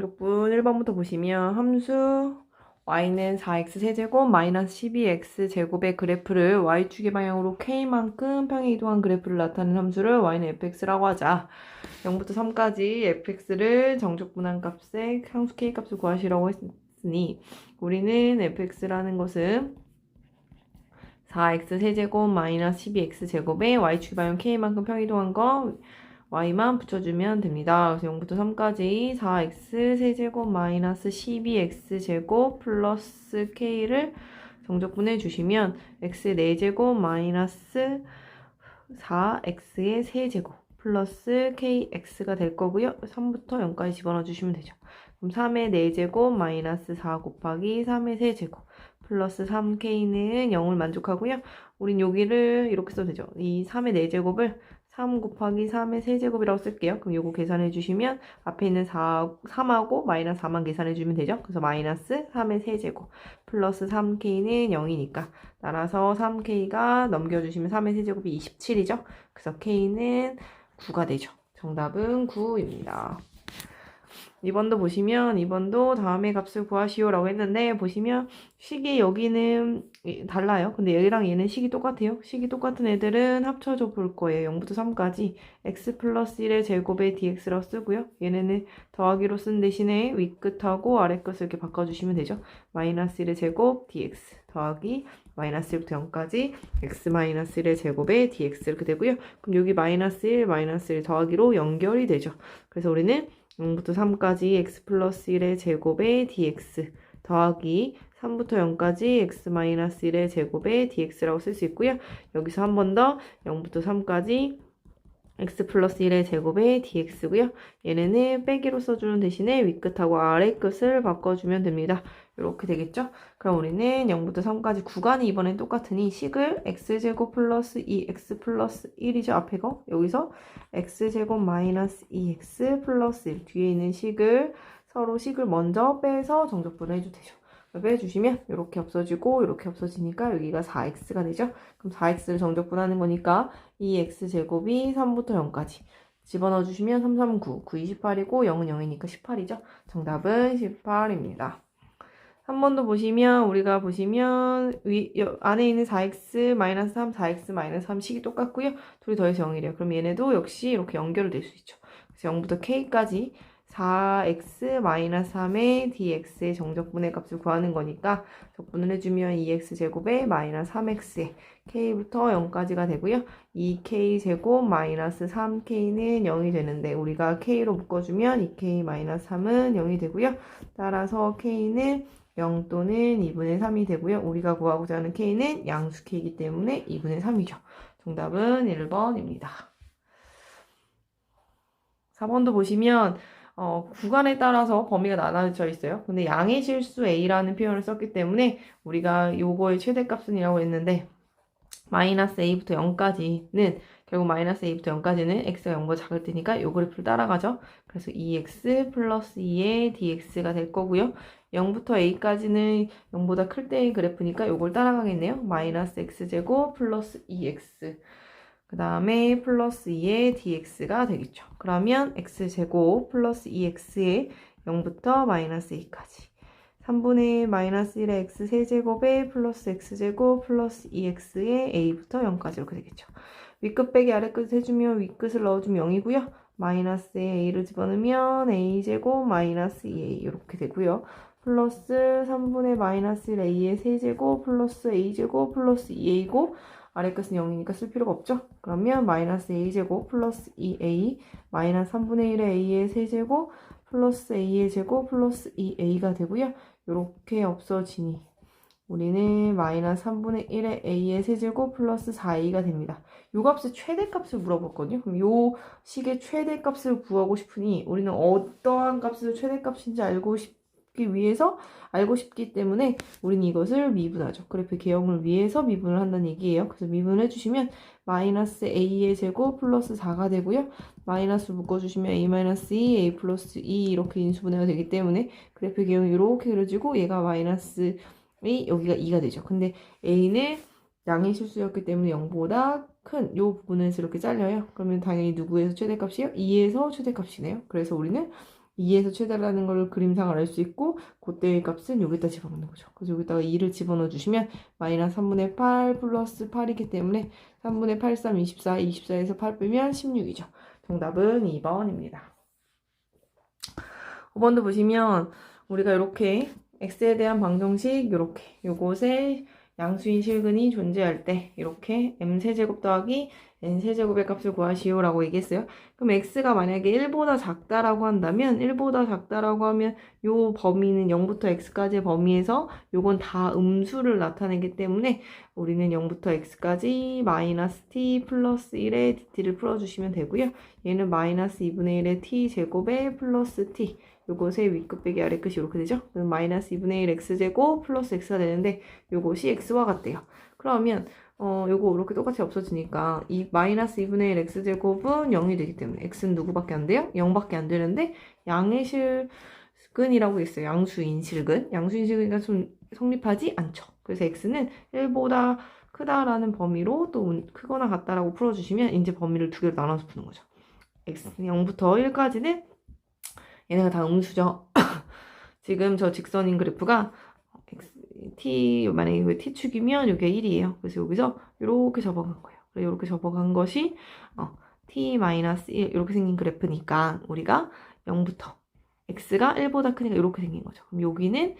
정족분 1번부터 보시면 함수 y는 4x 세제곱 마이너스 12x 제곱의 그래프를 y축의 방향으로 k만큼 평행 이동한 그래프를 나타내는 함수를 y는 fx라고 하자. 0부터 3까지 fx를 정족분한 값에 상수 k 값을 구하시라고 했으니 우리는 fx라는 것은 4x 세제곱 마이너스 12x 제곱에 y축의 방향 k만큼 평행 이동한 거 y만 붙여주면 됩니다. 그래서 0부터 3까지 4x 세제곱 마이너스 12x 제곱 플러스 k를 정적분해 주시면 x의 4제곱 마이너스 4x의 세제곱 플러스 kx가 될 거고요. 3부터 0까지 집어넣어 주시면 되죠. 그럼 3의 4제곱 마이너스 4 곱하기 3의 세제곱 플러스 3k는 0을 만족하고요. 우린 여기를 이렇게 써도 되죠. 이 3의 4제곱을 3 곱하기 3의 세제곱이라고 쓸게요. 그럼 요거 계산해 주시면 앞에 있는 3하고 마이너스 4만 계산해 주면 되죠. 그래서 마이너스 3의 세제곱 플러스 3k는 0이니까 따라서 3k가 넘겨주시면 3의 세제곱이 27이죠. 그래서 k는 9가 되죠. 정답은 9입니다. 2번도 보시면 2번도 다음의 값을 구하시오 라고 했는데 보시면 식이 여기는 달라요. 근데 얘랑 얘는 식이 똑같아요. 식이 똑같은 애들은 합쳐줘 볼 거예요. 0부터 3까지 x 플러스 1의 제곱에 dx라고 쓰고요. 얘네는 더하기로 쓴 대신에 윗끝하고 아래끝을 이렇게 바꿔주시면 되죠. 마이너스 1의 제곱 dx 더하기 마이너스 1부터 0까지 x 마이너스 1의 제곱에 dx 이렇게 되고요. 그럼 여기 마이너스 1 더하기로 연결이 되죠. 그래서 우리는 0부터 3까지 x 플러스 1의 제곱에 dx 더하기 3부터 0까지 x-1의 제곱에 dx라고 쓸 수 있고요. 여기서 한 번 더 0부터 3까지 x 플러스 1의 제곱에 dx고요. 얘네는 빼기로 써주는 대신에 윗끝하고 아래끝을 바꿔주면 됩니다. 이렇게 되겠죠? 그럼 우리는 0부터 3까지 구간이 이번엔 똑같으니 식을 x제곱 플러스 2x 플러스 1이죠. 앞에 거. 여기서 x제곱 마이너스 2x 플러스 1 뒤에 있는 식을 서로 식을 먼저 빼서 정적분을 해도 되죠. 빼주시면 이렇게 없어지고 이렇게 없어지니까 여기가 4x가 되죠. 그럼 4x를 정적분하는 거니까 2x제곱이 3부터 0까지 집어넣어 주시면 3, 3, 9, 9, 28이고 0은 0이니까 18이죠. 정답은 18입니다. 한 번 더 보시면 우리가 보시면 안에 있는 4x 마이너스 3, 4x 마이너스 3 식이 똑같고요. 둘이 더해서 0이래요. 그럼 얘네도 역시 이렇게 연결될 수 있죠. 그래서 0부터 k까지 4x-3의 dx의 정적분의 값을 구하는 거니까 적분을 해주면 2x제곱에 마이너스 3x에 k부터 0까지가 되고요. 2k제곱 마이너스 3k는 0이 되는데 우리가 k로 묶어주면 2k 마이너스 3은 0이 되고요. 따라서 k는 0 또는 2분의 3이 되고요. 우리가 구하고자 하는 k는 양수 k이기 때문에 2분의 3이죠. 정답은 1번입니다. 4번도 보시면 구간에 따라서 범위가 나눠져 있어요. 근데 양의 실수 a라는 표현을 썼기 때문에 우리가 요거의 최대값은이라고 했는데 마이너스 a부터 0까지는 결국 마이너스 a부터 0까지는 x가 0보다 작을 테니까 요 그래프를 따라가죠. 그래서 2x 플러스 2의 dx가 될 거고요. 0부터 a까지는 0보다 클 때의 그래프니까 요걸 따라가겠네요. 마이너스 x제곱 플러스 2x 그 다음에 플러스 2의 dx가 되겠죠. 그러면 x제곱 플러스 2x의 0부터 마이너스 a까지 3분의 마이너스 1의 x 세제곱에 플러스 x제곱 플러스 2x의 a부터 0까지 이렇게 되겠죠. 윗끝 빼기 아래끝 해주면 윗끝을 넣어주면 0이고요. 마이너스에 a를 집어넣으면 a제곱 마이너스 2a 이렇게 되고요. 플러스 3분의 마이너스 1 a의 세제곱 플러스 a제곱 플러스 2a고 아래끝은 0이니까 쓸 필요가 없죠. 그러면 마이너스 a제곱 플러스 2a 마이너스 3분의 1의 a의 세제곱 플러스 a의 제곱 플러스 2a가 되고요. 이렇게 없어지니 우리는 마이너스 3분의 1의 a의 세제곱 플러스 4a가 됩니다. 요 값의 최대값을 물어봤거든요. 그럼 요 식의 최대값을 구하고 싶으니 우리는 어떠한 값을 최대값인지 알고 싶기 때문에 우리는 이것을 미분하죠. 그래프 개형을 위해서 미분을 한다는 얘기예요. 그래서 미분을 해주시면 마이너스 a의 제곱 플러스 4가 되고요. 마이너스 묶어주시면 a 마이너스 2, a 플러스 2 이렇게 인수분해가 되기 때문에 그래프 개형이 이렇게 그려지고 얘가 마이너스 여기가 2가 되죠. 근데 a는 양의 실수였기 때문에 0보다 큰 요 부분에서 이렇게 잘려요. 그러면 당연히 누구에서 최대값이요? 2에서 최대값이네요. 그래서 우리는 2에서 최대라는 걸 그림상을 알 수 있고 그때의 값은 여기다 집어넣는 거죠. 그래서 여기다가 2를 집어넣어 주시면 마이너스 3분의 8 플러스 8이기 때문에 3분의 8, 3, 24, 24에서 8 빼면 16이죠. 정답은 2번입니다. 5번도 보시면 우리가 이렇게 x에 대한 방정식 이렇게 요것에 양수인 실근이 존재할 때 이렇게 m세제곱 더하기 n세제곱의 값을 구하시오 라고 얘기했어요. 그럼 x가 만약에 1보다 작다라고 한다면 1보다 작다라고 하면 요 범위는 0부터 x까지의 범위에서 요건 다 음수를 나타내기 때문에 우리는 0부터 x까지 마이너스 t 플러스 1의 dt를 풀어주시면 되고요. 얘는 마이너스 2분의 1의 t제곱에 플러스 t 요것의 윗끝 빼기 아래 끝이 이렇게 되죠? 그럼 마이너스 2분의 1 x제곱 플러스 x가 되는데 요것이 x와 같대요. 그러면 요거 이렇게 똑같이 없어지니까 이 마이너스 2분의 1 x제곱은 0이 되기 때문에 x는 누구밖에 안 돼요? 0밖에 안 되는데 양의 실근이라고 있어요. 양수인 실근. 양수인 실근이니까 좀 성립하지 않죠. 그래서 x는 1보다 크다라는 범위로 또 크거나 같다라고 풀어주시면 이제 범위를 두 개로 나눠서 푸는 거죠. x 0부터 1까지는 얘네가 다 음수죠. 지금 저 직선인 그래프가 t 만약에 t축이면 이게 1이에요. 그래서 여기서 이렇게 접어간 거예요. 이렇게 접어간 것이 t-1 이렇게 생긴 그래프니까 우리가 0부터 x가 1보다 크니까 이렇게 생긴 거죠. 그럼 여기는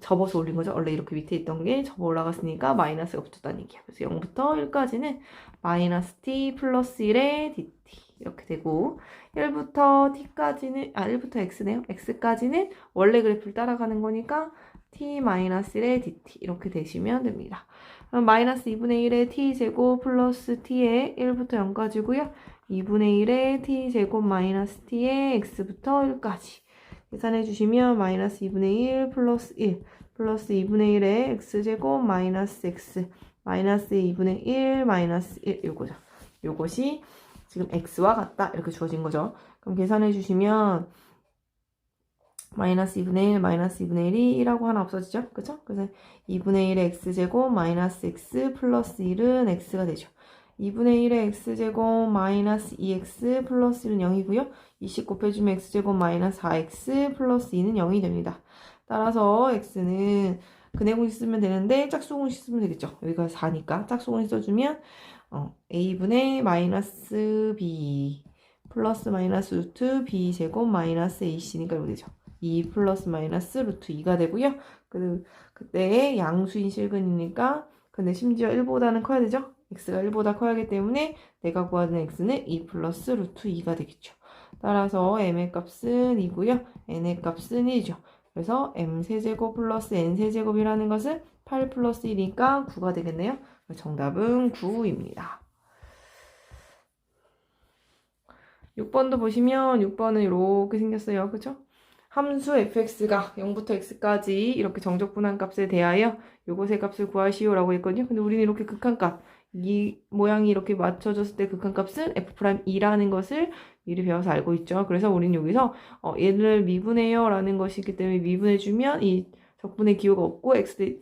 접어서 올린 거죠. 원래 이렇게 밑에 있던 게 접어 올라갔으니까 마이너스가 붙었다는 얘기예요. 그래서 0부터 1까지는 마이너스 t 플러스 1의 dt 이렇게 되고 1부터 t까지는 1부터 x네요. x까지는 원래 그래프를 따라가는 거니까 t-1의 dt 이렇게 되시면 됩니다. 그럼 마이너스 2분의 1의 t제곱 플러스 t의 1부터 0까지고요. 2분의 1의 t제곱 마이너스 t의 x부터 1까지 계산해 주시면 마이너스 2분의 1 플러스 1 플러스 2분의 1의 x제곱 마이너스 x 마이너스 2분의 1 마이너스 1 요거죠. 요것이 지금 x와 같다 이렇게 주어진 거죠. 그럼 계산해 주시면 마이너스 2분의 1 마이너스 2분의 1이 1하고 하나 없어지죠. 그죠? 그래서 2분의 1의 x제곱 마이너스 x 플러스 1은 x가 되죠. 2분의 1의 x제곱 마이너스 2x 플러스 1은 0이고요. 20 곱해주면 x제곱 마이너스 4x 플러스 2는 0이 됩니다. 따라서 x는 근해공식 쓰면 되는데 짝수공식 쓰면 되겠죠. 여기가 4니까 짝수공식 써주면 a분의 마이너스 b 플러스 마이너스 루트 b 제곱 마이너스 ac니까 이렇게 되죠. 2 플러스 마이너스 루트 2가 되고요. 그때 양수인 실근이니까 근데 심지어 1보다는 커야 되죠. x가 1보다 커야 하기 때문에 내가 구하는 x는 2 플러스 루트 2가 되겠죠. 따라서 m의 값은 2고요. n의 값은 1이죠. 그래서 m세제곱 플러스 n세제곱이라는 것은 8 플러스 1이니까 9가 되겠네요. 정답은 9입니다. 6번도 보시면 6번은 이렇게 생겼어요. 그죠? 함수 fx가 0부터 x까지 이렇게 정적분한 값에 대하여 요것의 값을 구하시오 라고 했거든요. 근데 우리는 이렇게 극한값, 이 모양이 이렇게 맞춰졌을 때 극한값은 f'E라는 것을 미리 배워서 알고 있죠. 그래서 우리는 여기서 얘를 미분해요 라는 것이기 때문에 미분해주면 이 적분의 기호가 없고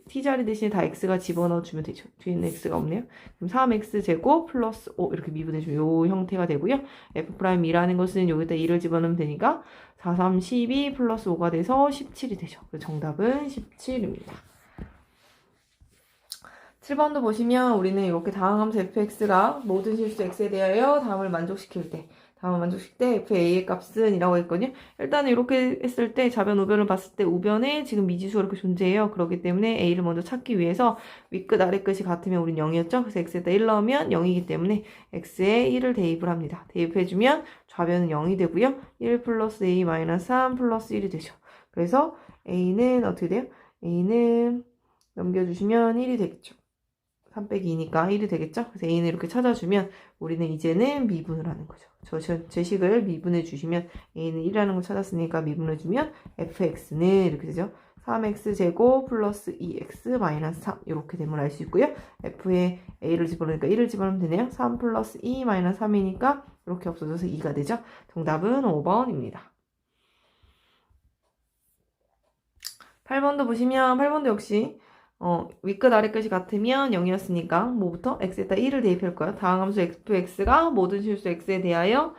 t자리 대신에 다 x가 집어넣어주면 되죠. 뒤에는 x가 없네요. 그럼 3x제곱 플러스 5 이렇게 미분해주면 이 형태가 되고요. f'E라는 것은 여기다 2를 집어넣으면 되니까 4, 3, 12 플러스 5가 돼서 17이 되죠. 정답은 17입니다. 7번도 보시면 우리는 이렇게 다음 함수 fx가 모든 실수 x에 대하여 다음을 만족시킬 때 fA의 값은 이라고 했거든요. 일단은 이렇게 했을 때 좌변 우변을 봤을 때 우변에 지금 미지수가 이렇게 존재해요. 그렇기 때문에 a를 먼저 찾기 위해서 윗끝 아래끝이 같으면 우린 0이었죠. 그래서 x에다 1 넣으면 0이기 때문에 x에 1을 대입을 합니다. 대입해주면 좌변은 0이 되고요. 1 플러스 a 마이너스 3 플러스 1이 되죠. 그래서 a는 어떻게 돼요? a는 넘겨주시면 1이 되겠죠. 3 빼기 2니까 1이 되겠죠? 그래서 a는 이렇게 찾아주면 우리는 이제는 미분을 하는 거죠. 제 식을 미분해 주시면 a는 1이라는 걸 찾았으니까 미분해 주면 fx는 이렇게 되죠. 3x제곱 플러스 2x 마이너스 3 이렇게 됨을 알 수 있고요. f에 a를 집어넣으니까 1을 집어넣으면 되네요. 3 플러스 2 마이너스 3이니까 이렇게 없어져서 2가 되죠. 정답은 5번입니다. 8번도 보시면 8번도 역시 윗끝 아래끝이 같으면 0이었으니까 뭐부터 x에다 1을 대입할 거예요. 다음 함수 fx가 모든 실수 x에 대하여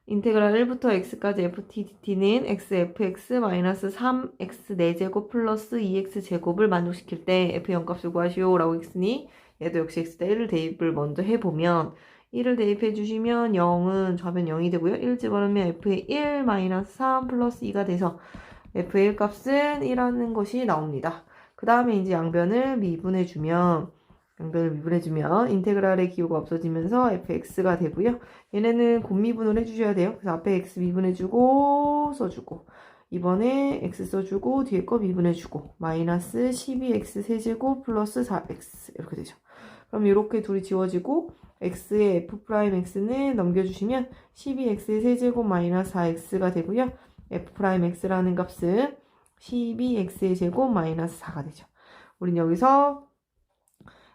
인테그랄 1부터 x까지 ft dt는 x fx 마이너스 3x 4제곱 플러스 2x 제곱을 만족시킬 때 f 0값을 구하시오 라고 했으니 얘도 역시 x에다 1을 대입을 먼저 해보면 1을 대입해 주시면 0은 좌변 0이 되고요. 1 집어넣으면 f의 1 마이너스 3 플러스 2가 돼서 f의 1 값은 1하는 것이 나옵니다. 그 다음에 이제 양변을 미분해주면 인테그랄의 기호가 없어지면서 fx가 되고요. 얘네는 곱미분을 해주셔야 돼요. 그래서 앞에 x 미분해주고 써주고 이번에 x 써주고 뒤에 거 미분해주고 마이너스 12x 세제곱 플러스 4x 이렇게 되죠. 그럼 이렇게 둘이 지워지고 x의 f'x는 넘겨주시면 12x의 세제곱 마이너스 4x가 되고요. f'x라는 값은 12x의 제곱 마이너스 4가 되죠. 우린 여기서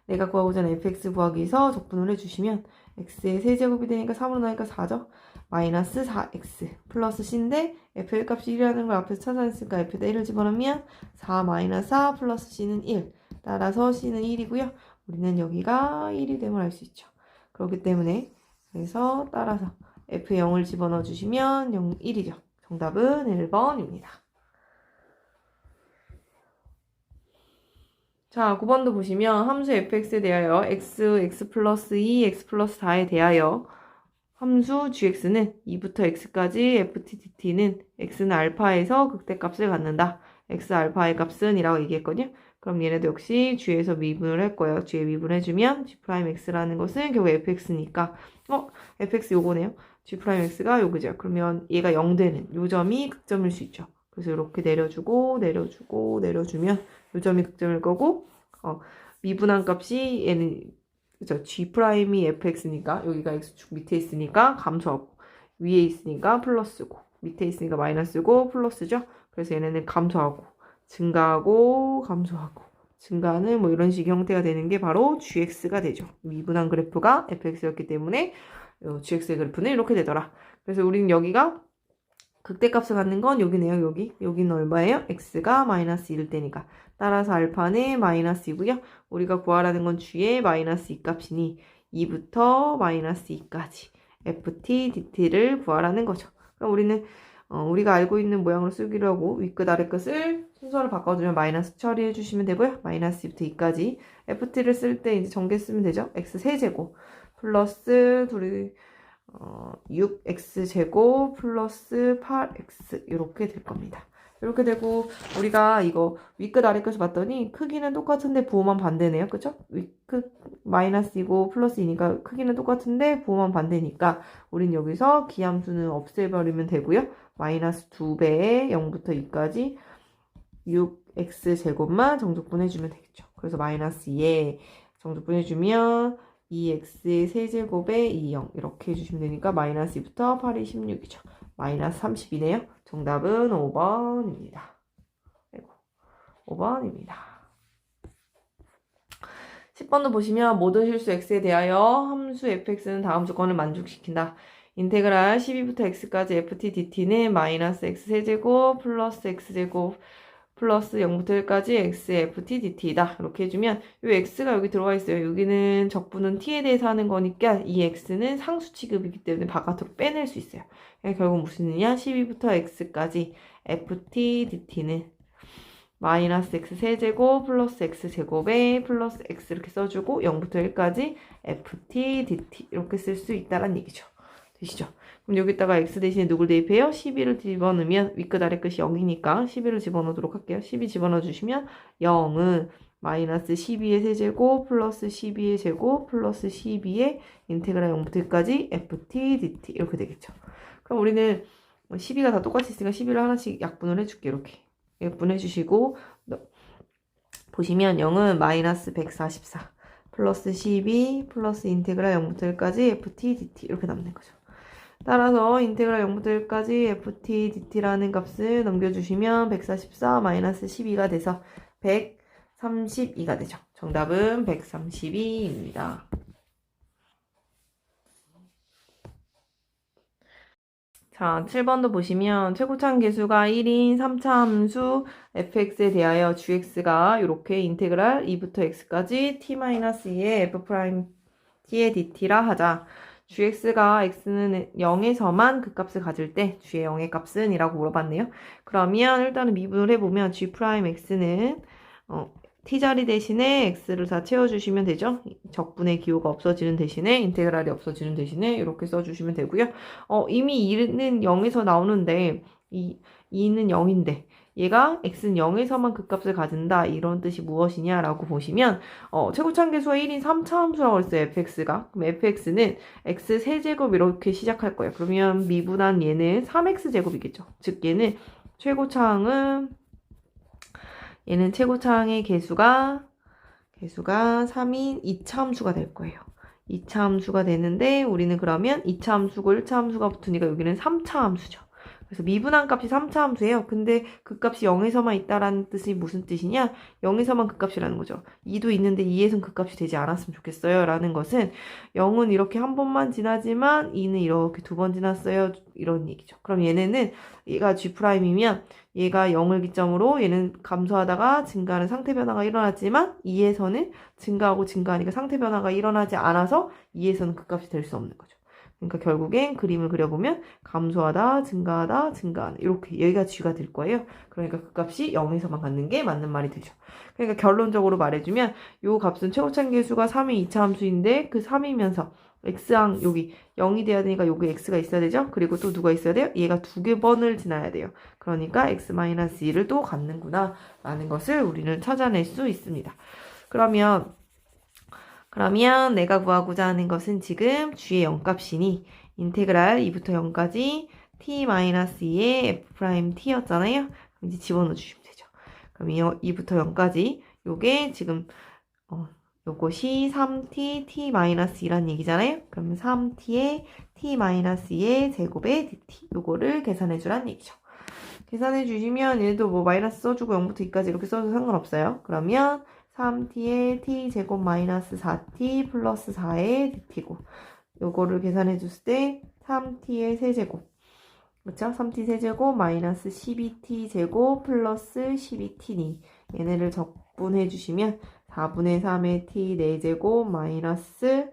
내가 구하고자 하는 fx 구하기 위해서 적분을 해주시면 x의 세제곱이 되니까 3으로 나니까 4죠. 마이너스 4x 플러스 c인데 f의 값이 1이라는 걸 앞에서 찾아냈으니까 f에다 1을 집어넣으면 4 마이너스 4 플러스 c는 1. 따라서 c는 1이고요. 우리는 여기가 1이 됨을 알 수 있죠. 그렇기 때문에 그래서 따라서 f에 0을 집어넣어 주시면 0, 1이죠. 정답은 1번입니다. 자, 9번도 보시면 함수 fx에 대하여 x 플러스 2, x 플러스 4에 대하여 함수 gx는 2부터 x까지 ft dt는 x는 알파에서 극대값을 갖는다. x 알파의 값은 이라고 얘기했거든요. 그럼 얘네도 역시 g에서 미분을 할 거예요. g에 미분해주면 g'x라는 것은 결국 fx니까 fx 요거네요. g'x가 요거죠. 그러면 얘가 0 되는 요 점이 극점일 수 있죠. 그래서 이렇게 내려주고 내려주면 요 점이 극점일 거고 미분한 값이 얘는 그죠? g'이 fx니까 여기가 x축 밑에 있으니까 감소하고 위에 있으니까 플러스고 밑에 있으니까 마이너스고 플러스죠. 그래서 얘네는 감소하고 증가하고 감소하고 증가하는 뭐 이런 식의 형태가 되는 게 바로 gx가 되죠. 미분한 그래프가 fx였기 때문에 gx의 그래프는 이렇게 되더라. 그래서 우리는 여기가 극대값을 갖는 건 여기네요. 여기는 얼마예요? x가 마이너스 1일 때니까. 따라서 알파는 마이너스 2고요. 우리가 구하라는 건 g의 마이너스 2 값이니 2부터 마이너스 2까지 ft dt를 구하라는 거죠. 그럼 우리는 우리가 알고 있는 모양으로 쓰기로 하고 윗끝 아래끝을 순서를 바꿔주면 마이너스 처리해 주시면 되고요. 마이너스 2부터 2까지 ft를 쓸 때 이제 전개 쓰면 되죠. x 세제곱 플러스 6x제곱 플러스 8x 이렇게 될 겁니다. 이렇게 되고 우리가 이거 윗끝 아래끝을 봤더니 크기는 똑같은데 부호만 반대네요. 그쵸? 윗끝 마이너스이고 플러스이니까 크기는 똑같은데 부호만 반대니까 우린 여기서 기함수는 없애버리면 되고요. 마이너스 2배에 0부터 2까지 6x제곱만 정적분해주면 되겠죠. 그래서 마이너스 2에 정적분해주면 2x의 세제곱에 2, 0 이렇게 해주시면 되니까 마이너스 2부터 8이 16이죠. 마이너스 32네요. 정답은 5번입니다. 5번입니다. 10번도 보시면 모든 실수 x에 대하여 함수 fx는 다음 조건을 만족시킨다. 인테그랄 12부터 x까지 ft dt는 마이너스 x 세제곱 플러스 x제곱 플러스 0부터 1까지 x ft dt이다. 이렇게 해주면 이 x가 여기 들어와 있어요. 여기는 적분은 t에 대해서 하는 거니까 이 x는 상수 취급이기 때문에 바깥으로 빼낼 수 있어요. 결국 무슨 일이냐? 12부터 x까지 ft dt는 마이너스 x 세제곱 플러스 x 제곱에 플러스 x 이렇게 써주고 0부터 1까지 ft dt 이렇게 쓸 수 있다는 얘기죠. 되시죠? 그럼 여기다가 x 대신에 누굴 대입해요? 12를 집어넣으면 윗끝 아래끝이 0이니까 12를 집어넣도록 할게요. 12 집어넣어 주시면 0은 마이너스 12의 세제곱 플러스 12의 제곱 플러스 12의 인테그랄 0부터 1까지 ft dt 이렇게 되겠죠. 그럼 우리는 12가 다 똑같이 있으니까 12를 하나씩 약분을 해줄게. 이렇게 약분해 주시고 보시면 0은 마이너스 144 플러스 12 플러스 인테그랄 0부터 1까지 ft dt 이렇게 남는 거죠. 따라서 인테그랄 0부터 1까지 ft dt라는 값을 넘겨주시면 144 마이너스 12가 돼서 132가 되죠. 정답은 132입니다. 자, 7번도 보시면 최고차항 계수가 1인 3차 함수 fx에 대하여 gx가 이렇게 인테그랄 2부터 x까지 t-2의 f' t의 dt라 하자. gx가 x는 0에서만 그 값을 가질 때 g의 0의 값은 이라고 물어봤네요. 그러면 일단은 미분을 해보면 g'x는 t자리 대신에 x를 다 채워주시면 되죠. 적분의 기호가 없어지는 대신에 인테그랄이 없어지는 대신에 이렇게 써주시면 되고요. 이미 2는 0에서 나오는데 2는 0인데 얘가 x는 0에서만 그 값을 가진다. 이런 뜻이 무엇이냐라고 보시면 최고차함계수가 1인 3차 함수라고 했어요. fx가. 그럼 fx는 x 세제곱 이렇게 시작할 거예요. 그러면 미분한 얘는 3x제곱이겠죠. 즉 얘는 최고차항의 개수가 3인 2차 함수가 될 거예요. 2차 함수가 되는데 우리는 그러면 2차 함수고 1차 함수가 붙으니까 여기는 3차 함수죠. 그래서 미분한 값이 3차 함수예요. 근데 그 값이 0에서만 있다라는 뜻이 무슨 뜻이냐? 0에서만 그 값이라는 거죠. 2도 있는데 2에선 그 값이 되지 않았으면 좋겠어요. 라는 것은 0은 이렇게 한 번만 지나지만 2는 이렇게 두 번 지났어요. 이런 얘기죠. 그럼 얘가 G'이면 얘가 0을 기점으로 얘는 감소하다가 증가하는 상태 변화가 일어났지만 2에서는 증가하고 증가하니까 상태 변화가 일어나지 않아서 2에서는 그 값이 될 수 없는 거죠. 그러니까 결국엔 그림을 그려보면 감소하다, 증가하다, 증가하는 이렇게 여기가 G가 될 거예요. 그러니까 그 값이 0에서만 갖는 게 맞는 말이 되죠. 그러니까 결론적으로 말해주면 요 값은 최고차항 계수가 3이 2차 함수인데 그 3이면서 x항 여기 0이 돼야 되니까 여기 x가 있어야 되죠. 그리고 또 누가 있어야 돼요? 얘가 2번을 지나야 돼요. 그러니까 x-2를 또 갖는구나 라는 것을 우리는 찾아낼 수 있습니다. 그러면 내가 구하고자 하는 것은 지금 g의 0값이니 인테그랄 2부터 0까지 t-2의 f't였잖아요. 이제 집어넣어 주시면 되죠. 그럼 2부터 0까지 요게 지금 요것이 3t t-2란 얘기잖아요. 그러면 3t의 t-2의 제곱의 dt 요거를 계산해 주란 얘기죠. 계산해 주시면 얘도 뭐 마이너스 써주고 0부터 2까지 이렇게 써도 상관없어요. 그러면 3t의 t제곱 마이너스 4t 플러스 4의 dt고 요거를 계산해 줬을 때 3t의 세제곱 그렇죠? 3t 세제곱 마이너스 12t 제곱 플러스 12t니 얘네를 적분해 주시면 4분의 3의 t 4제곱 마이너스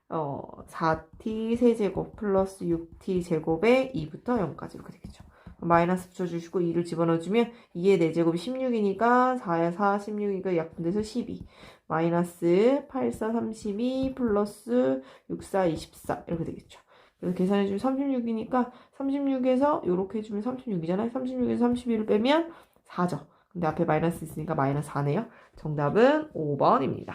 4t 세제곱 플러스 6t 제곱에 2부터 0까지 이렇게 되겠죠. 마이너스 붙여주시고 2를 집어넣어주면 2의 4제곱이 16이니까 4야 4, 16이니까 약분돼서 12 마이너스 8, 4, 32 플러스 6, 4, 24 이렇게 되겠죠. 그래서 계산해주면 36이니까 36에서 이렇게 해주면 36이잖아요. 36에서 31을 빼면 4죠. 근데 앞에 마이너스 있으니까 마이너스 4네요. 정답은 5번입니다.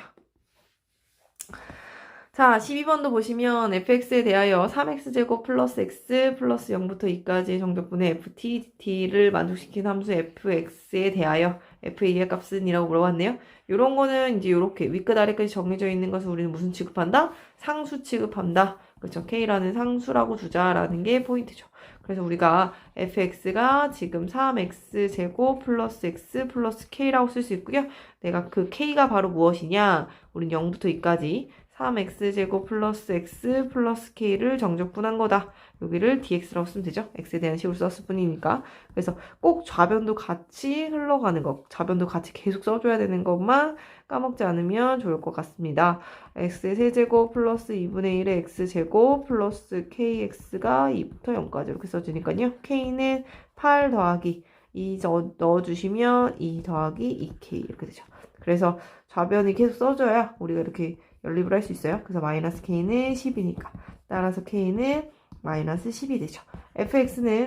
자, 12번도 보시면 fx에 대하여 3x제곱 플러스 x 플러스 0부터 2까지의 정적분의 ft, dt를 만족시킨 함수 fx에 대하여 f의 값은 이라고 물어봤네요. 요런 거는 이제 요렇게 윗끝 아래까지 정해져 있는 것을 우리는 무슨 취급한다? 상수 취급한다. 그렇죠. k라는 상수라고 두자라는 게 포인트죠. 그래서 우리가 fx가 지금 3x제곱 플러스 x 플러스 k라고 쓸 수 있고요. 내가 그 k가 바로 무엇이냐? 우린 0부터 2까지 3x제곱 플러스 x 플러스 k를 정적분한 거다. 여기를 dx라고 쓰면 되죠. x에 대한 식으로 썼을 뿐이니까. 그래서 꼭 좌변도 같이 흘러가는 것, 좌변도 같이 계속 써줘야 되는 것만 까먹지 않으면 좋을 것 같습니다. x의 세제곱 플러스 2분의 1의 x제곱 플러스 kx가 2부터 0까지 이렇게 써주니까요. k는 8 더하기 2 넣어주시면 2 더하기 2k 이렇게 되죠. 그래서 좌변이 계속 써줘야 우리가 이렇게 연립을 할 수 있어요. 그래서 마이너스 k는 10이니까 따라서 k는 마이너스 10이 되죠.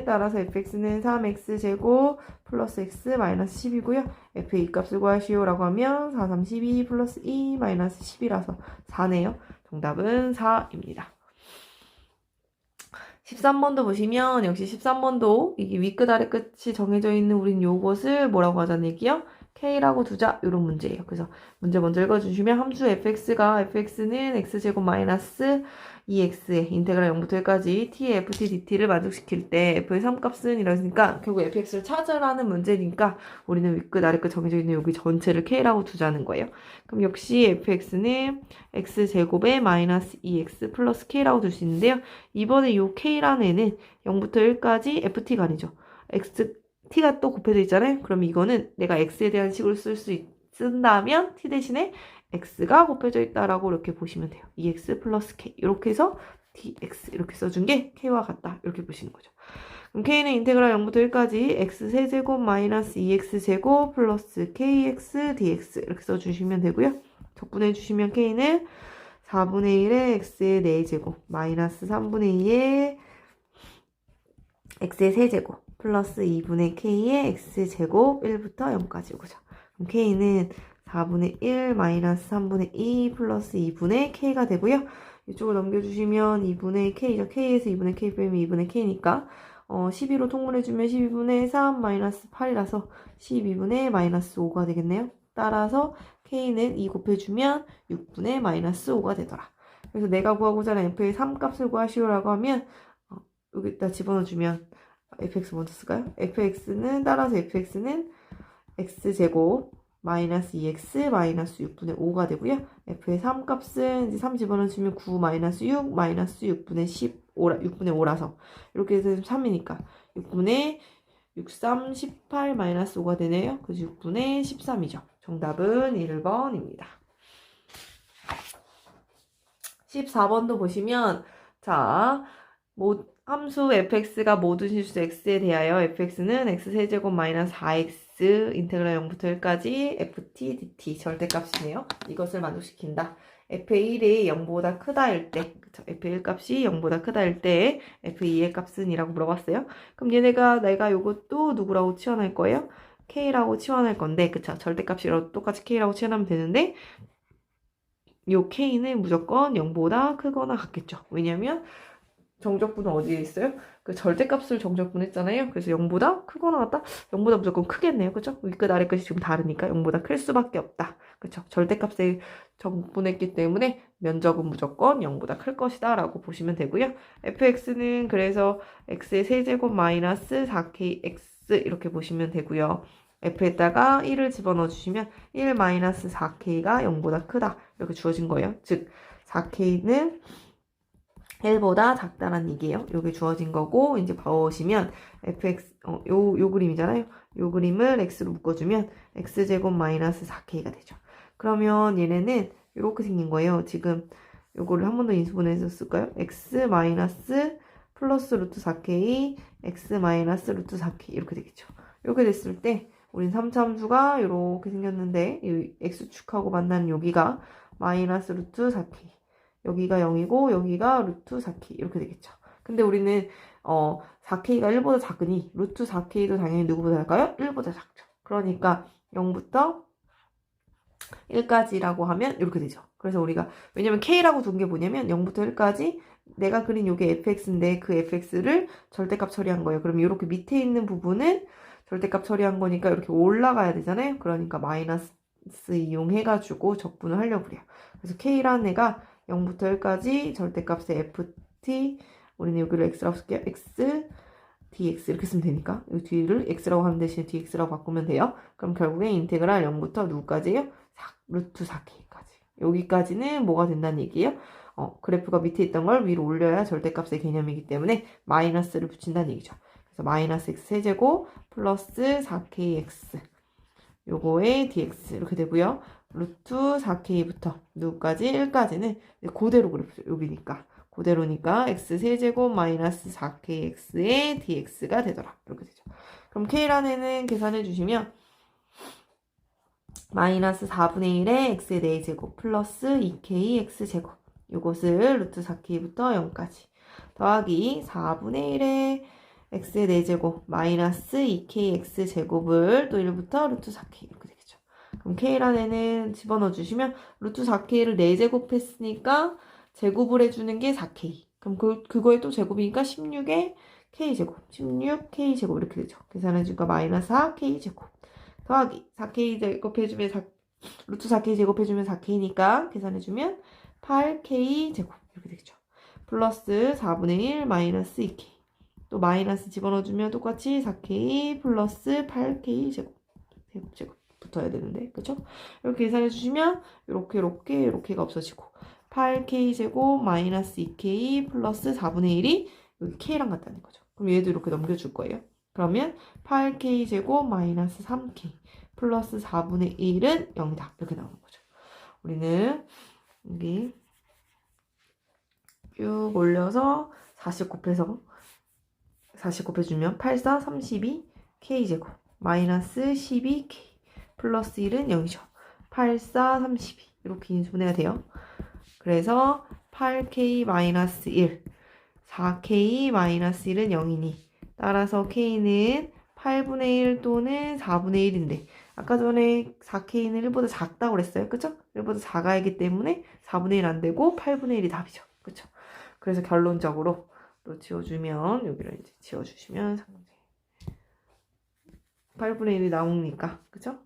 따라서 fx는 3x제곱 플러스 x 마이너스 10이고요. f의 값을 구하시오라고 하면 4, 3, 12 플러스 2 마이너스 10이라서 4네요. 정답은 4입니다. 13번도 보시면 역시 13번도 이게 윗끝 아래 끝이 정해져 있는 우린 요것을 뭐라고 하자는 얘기요? K라고 두자 이런 문제예요. 그래서 문제 먼저 읽어주시면 함수 fx는 x제곱 마이너스 2x의 인테그랄 0부터 1까지 t의 ft dt를 만족시킬 때 f의 3값은 이러니까 결국 fx를 찾으라는 문제니까 우리는 윗끝 아래끝 정해져 있는 여기 전체를 k라고 두자는 거예요. 그럼 역시 fx는 x제곱에 마이너스 2x 플러스 k라고 둘 수 있는데요. 이번에 요 k라는 애는 0부터 1까지 ft가 아니죠. t가 또 곱해져 있잖아요. 그럼 이거는 내가 x에 대한 식으로 쓴다면 t 대신에 x가 곱해져 있다라고 이렇게 보시면 돼요. 2x 플러스 k 이렇게 해서 dx 이렇게 써준 게 k와 같다. 이렇게 보시는 거죠. 그럼 k는 인테그랄 0부터 1까지 x 세제곱 마이너스 2x제곱 플러스 kx dx 이렇게 써주시면 되고요. 적분해 주시면 k는 4분의 1의 x의 4제곱 마이너스 3분의 2의 x의 세제곱 플러스 2분의 k의 x제곱 1부터 0까지 오죠. 그럼 k는 4분의 1 마이너스 3분의 2 플러스 2분의 k가 되고요. 이쪽을 넘겨주시면 2분의 k죠. k에서 2분의 k 빼면 2분의 k니까 12로 통분해주면 12분의 3 마이너스 8이라서 12분의 마이너스 5가 되겠네요. 따라서 k는 2 곱해주면 6분의 마이너스 5가 되더라. 그래서 내가 구하고자 하는 f의 3값을 구하시오라고 하면 여기다 집어넣어주면 fx 먼저 쓸까요? 따라서 fx는 x제곱 마이너스 2x 마이너스 6분의 5가 되고요. f의 3값은 이제 3 집어넣어주면 9 마이너스 6 마이너스 6분의 6분의 5라서 이렇게 해서 3이니까 6분의 63, 18 마이너스 5가 되네요. 그래서 6분의 13이죠. 정답은 1번입니다. 14번도 보시면 자, 함수 fx가 모든 실수 x에 대하여 fx는 x세제곱 마이너스 4x 인테그랄 0부터 1까지 ft dt 절대값이네요. 이것을 만족시킨다. f1이 0보다 크다일 때, 그쵸? f1 값이 0보다 크다일 때 f2의 값은 이라고 물어봤어요. 그럼 내가 요것도 누구라고 치환할 거예요? k라고 치환할 건데, 그쵸? 절대값이라도 똑같이 k라고 치환하면 되는데 요 k는 무조건 0보다 크거나 같겠죠. 왜냐면 정적분은 어디에 있어요? 그 절대값을 정적분했잖아요. 그래서 0보다 크거나 같다? 0보다 무조건 크겠네요. 그쵸? 윗끝 아래끝이 지금 다르니까 0보다 클 수밖에 없다. 그쵸? 절대값을 정분했기 때문에 면적은 무조건 0보다 클 것이다 라고 보시면 되고요. fx는 그래서 x의 세제곱 마이너스 4kx 이렇게 보시면 되고요. f에다가 1을 집어넣어 주시면 1 마이너스 4k가 0보다 크다 이렇게 주어진 거예요. 즉 4k는 1보다 작다는 얘기예요. 요게 주어진 거고 이제 봐보시면 fx 요 그림이잖아요. 요 그림을 x로 묶어주면 x제곱 마이너스 4k가 되죠. 그러면 얘네는 이렇게 생긴 거예요. 지금 요거를 한 번 더 인수분해서 쓸까요? x 마이너스 플러스 루트 4k x 마이너스 루트 4k 이렇게 되겠죠. 이렇게 됐을 때 우린 3차함수가 이렇게 생겼는데 이 x축하고 만나는 여기가 마이너스 루트 4k 여기가 0이고 여기가 루트 4k 이렇게 되겠죠. 근데 우리는 4k가 1보다 작으니 루트 4k도 당연히 누구보다 작을까요? 1보다 작죠. 그러니까 0부터 1까지라고 하면 이렇게 되죠. 그래서 우리가 왜냐면 k라고 둔 게 뭐냐면 0부터 1까지 내가 그린 요게 fx인데 그 fx를 절대값 처리한 거예요. 그럼 이렇게 밑에 있는 부분은 절대값 처리한 거니까 이렇게 올라가야 되잖아요. 그러니까 마이너스 이용해가지고 적분을 하려고 그래요. 그래서 k라는 애가 0부터 1까지 절대값의 ft 우리는 여기를 x라고 쓸게요. x dx 이렇게 쓰면 되니까 이 뒤를 x라고 하는 대신에 dx라고 바꾸면 돼요. 그럼 결국에 인테그랄 0부터 누구까지예요? 루트 4k까지. 여기까지는 뭐가 된다는 얘기예요? 그래프가 밑에 있던 걸 위로 올려야 절대값의 개념이기 때문에 마이너스를 붙인다는 얘기죠. 그래서 마이너스 x 세제곱 플러스 4kx 요거의 dx 이렇게 되고요. 루트 4k부터 누구까지? 1까지는 그대로 그래프죠. 여기니까. 그대로니까 x 세제곱 마이너스 4kx의 dx가 되더라. 이렇게 되죠. 그럼 k라는 애는 계산해 주시면 마이너스 4분의 1의 x의 4제곱 플러스 2k x제곱 요것을 루트 4k부터 0까지 더하기 4분의 1의 x의 4제곱 마이너스 2k x제곱을 또 1부터 루트 4k 이렇게 되겠죠. 그럼 k라는 애는 집어넣어 주시면 루트 4k를 4제곱 했으니까 제곱을 해주는 게 4k. 그럼 그거에 또 제곱이니까 16의 k제곱 16k제곱 이렇게 되죠. 계산해주니까 마이너스 4k제곱 더하기 4k 제곱해주면 루트 4k 제곱해주면 4k니까 계산해주면 8k 제곱 이렇게 되겠죠. 플러스 4분의 1 마이너스 2k 또 마이너스 집어넣어주면 똑같이 4k 플러스 8k 제곱 붙어야 되는데 그쵸? 이렇게 계산해주시면 이렇게가 없어지고 8k 제곱 마이너스 2k 플러스 4분의 1이 여기 k랑 같다는 거죠. 그럼 얘도 이렇게 넘겨줄 거예요. 그러면 8k 제곱 마이너스 3k 플러스 4분의 1은 0이다. 이렇게 나오는 거죠. 우리는 여기 쭉 올려서 40 곱해서 40 곱해주면 8, 4, 32 K제곱 마이너스 12K 플러스 1은 0이죠. 8, 4, 32 이렇게 인수분해가 돼요. 그래서 8K 마이너스 1 4K 마이너스 1은 0이니 따라서 K는 8분의 1 또는 4분의 1인데 아까 전에 4K는 1보다 작다고 그랬어요. 그쵸? 1보다 작아야기 때문에 4분의 1 안 되고 8분의 1이 답이죠. 그쵸? 그래서 결론적으로 또 지워주면 여기를 이제 지워주시면 8분의 1이 나오니까 그쵸?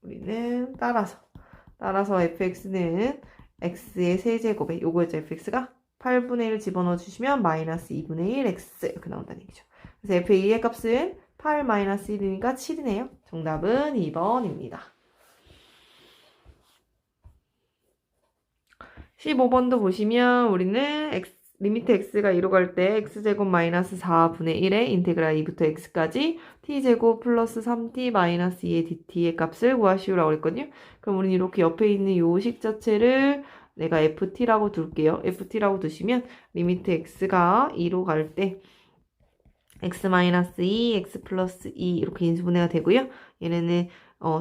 우리는 따라서 fx는 x의 세제곱에 요거죠. fx가 8분의 1 집어넣어 주시면 마이너스 2분의 1 x 이렇게 나온다는 얘기죠. 그래서 f의 값은 8 마이너스 1이니까 7이네요. 정답은 2번입니다. 15번도 보시면 우리는 리미트 x가 2로 갈 때 x제곱 마이너스 4분의 1에 인테그랄 2부터 x까지 t제곱 플러스 3t 마이너스 2의 dt의 값을 구하시오라고 그랬거든요. 그럼 우리는 이렇게 옆에 있는 요 식 자체를 내가 ft라고 둘게요. ft라고 두시면 리미트 x가 2로 갈 때 x 마이너스 2, x 플러스 2 이렇게 인수분해가 되고요. 얘네는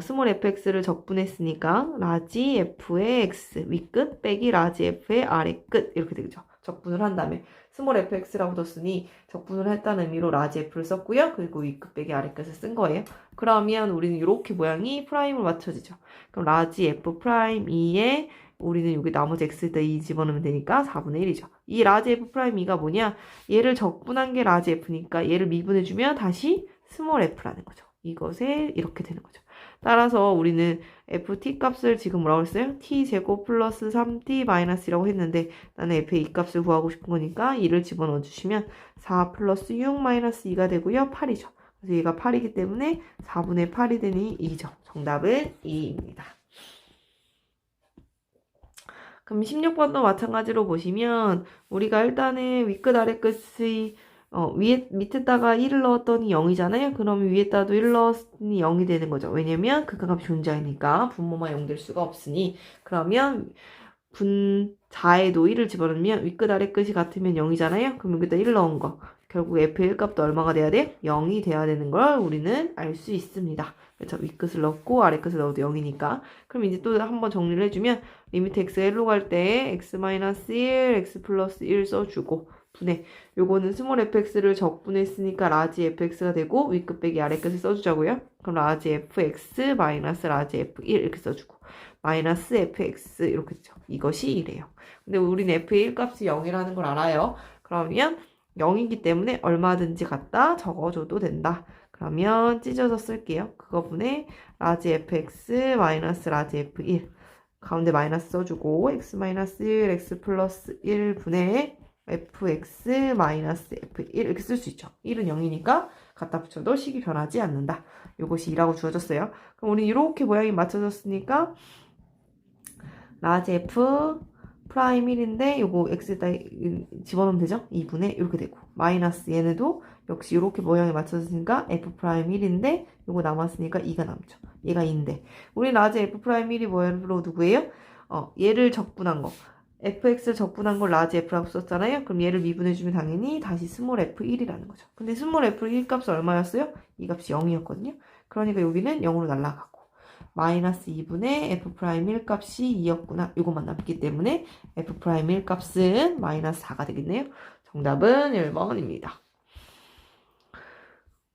스몰 fx를 적분했으니까 라지 f의 x 윗끝 빼기 라지 f의 아래끝 이렇게 되죠. 적분을 한 다음에 스몰 fx라고 뒀으니 적분을 했다는 의미로 라지 f를 썼고요. 그리고 윗끝 빼기 아래끝을 쓴 거예요. 그러면 우리는 이렇게 모양이 프라임으로 맞춰지죠. 그럼 라지 f 프라임 2에 우리는 여기 나머지 x에다 2 집어넣으면 되니까 4분의 1이죠. 이 라지 f 프라임 2가 뭐냐? 얘를 적분한 게 라지 f니까 얘를 미분해주면 다시 스몰 f라는 거죠. 이것에 이렇게 되는 거죠. 따라서 우리는 ft 값을 지금 뭐라고 했어요? t제곱 플러스 3t 마이너스라고 했는데 나는 f의 이 값을 구하고 싶은 거니까 2를 집어넣어 주시면 4 플러스 6 마이너스 2가 되고요. 8이죠. 그래서 얘가 8이기 때문에 4분의 8이 되니 2죠. 정답은 2입니다. 그럼 16번도 마찬가지로 보시면 우리가 일단은 윗끝 아래끝의 밑에다가 1을 넣었더니 0이잖아요. 그러면 위에다도 1을 넣었으니 0이 되는 거죠. 왜냐면 극한값이 존재하니까 분모만 0 될 수가 없으니 그러면 분자에도 1을 집어넣으면 윗끝 아래끝이 같으면 0이잖아요. 그럼 여기다 1 넣은 거 결국 f의 1값도 얼마가 돼야 돼? 0이 돼야 되는 걸 우리는 알 수 있습니다. 그렇죠? 윗끝을 넣고 아래끝을 넣어도 0이니까. 그럼 이제 또 한번 정리를 해주면 리미트 x가 1로 갈 때 x-1, x 플러스 1 써주고 분해. 요거는 스몰 fx를 적분했으니까 라지 fx가 되고 윗끝 빼기 아래끝을 써주자고요. 그럼 라지 fx 마이너스 라지 f1 이렇게 써주고 마이너스 fx 이렇게 되죠. 이것이 이래요. 근데 우리는 f의 1값이 0이라는 걸 알아요. 그러면 0이기 때문에 얼마든지 갖다 적어줘도 된다. 그러면 찢어서 쓸게요. 그거분에 라지 fx 마이너스 라지 f1 가운데 마이너스 써주고 x 마이너스 1 x 플러스 1 분의 fx 마이너스 f1 이렇게 쓸 수 있죠. 1은 0이니까 갖다 붙여도 식이 변하지 않는다. 이것이 2라고 주어졌어요. 그럼 우리 이렇게 모양이 맞춰졌으니까 라지 f 프라임 1인데 요거 x에다 집어넣으면 되죠? 2분의 이렇게 되고 마이너스 얘네도 역시 이렇게 모양에 맞춰졌으니까 f 프라임 1인데 요거 남았으니까 2가 남죠. 얘가 2인데 우리 라지 f 프라임 1이 뭐로 누구예요? 얘를 적분한 거 fx를 적분한 걸 라지 f라고 썼잖아요. 그럼 얘를 미분해주면 당연히 다시 스몰 f1이라는 거죠. 근데 스몰 f1 값이 얼마였어요? 이 값이 0이었거든요. 그러니까 여기는 0으로 날아가고 마이너스 2분의 f'1 값이 2였구나. 이것만 남기 때문에 f'1 값은 마이너스 4가 되겠네요. 정답은 1번입니다.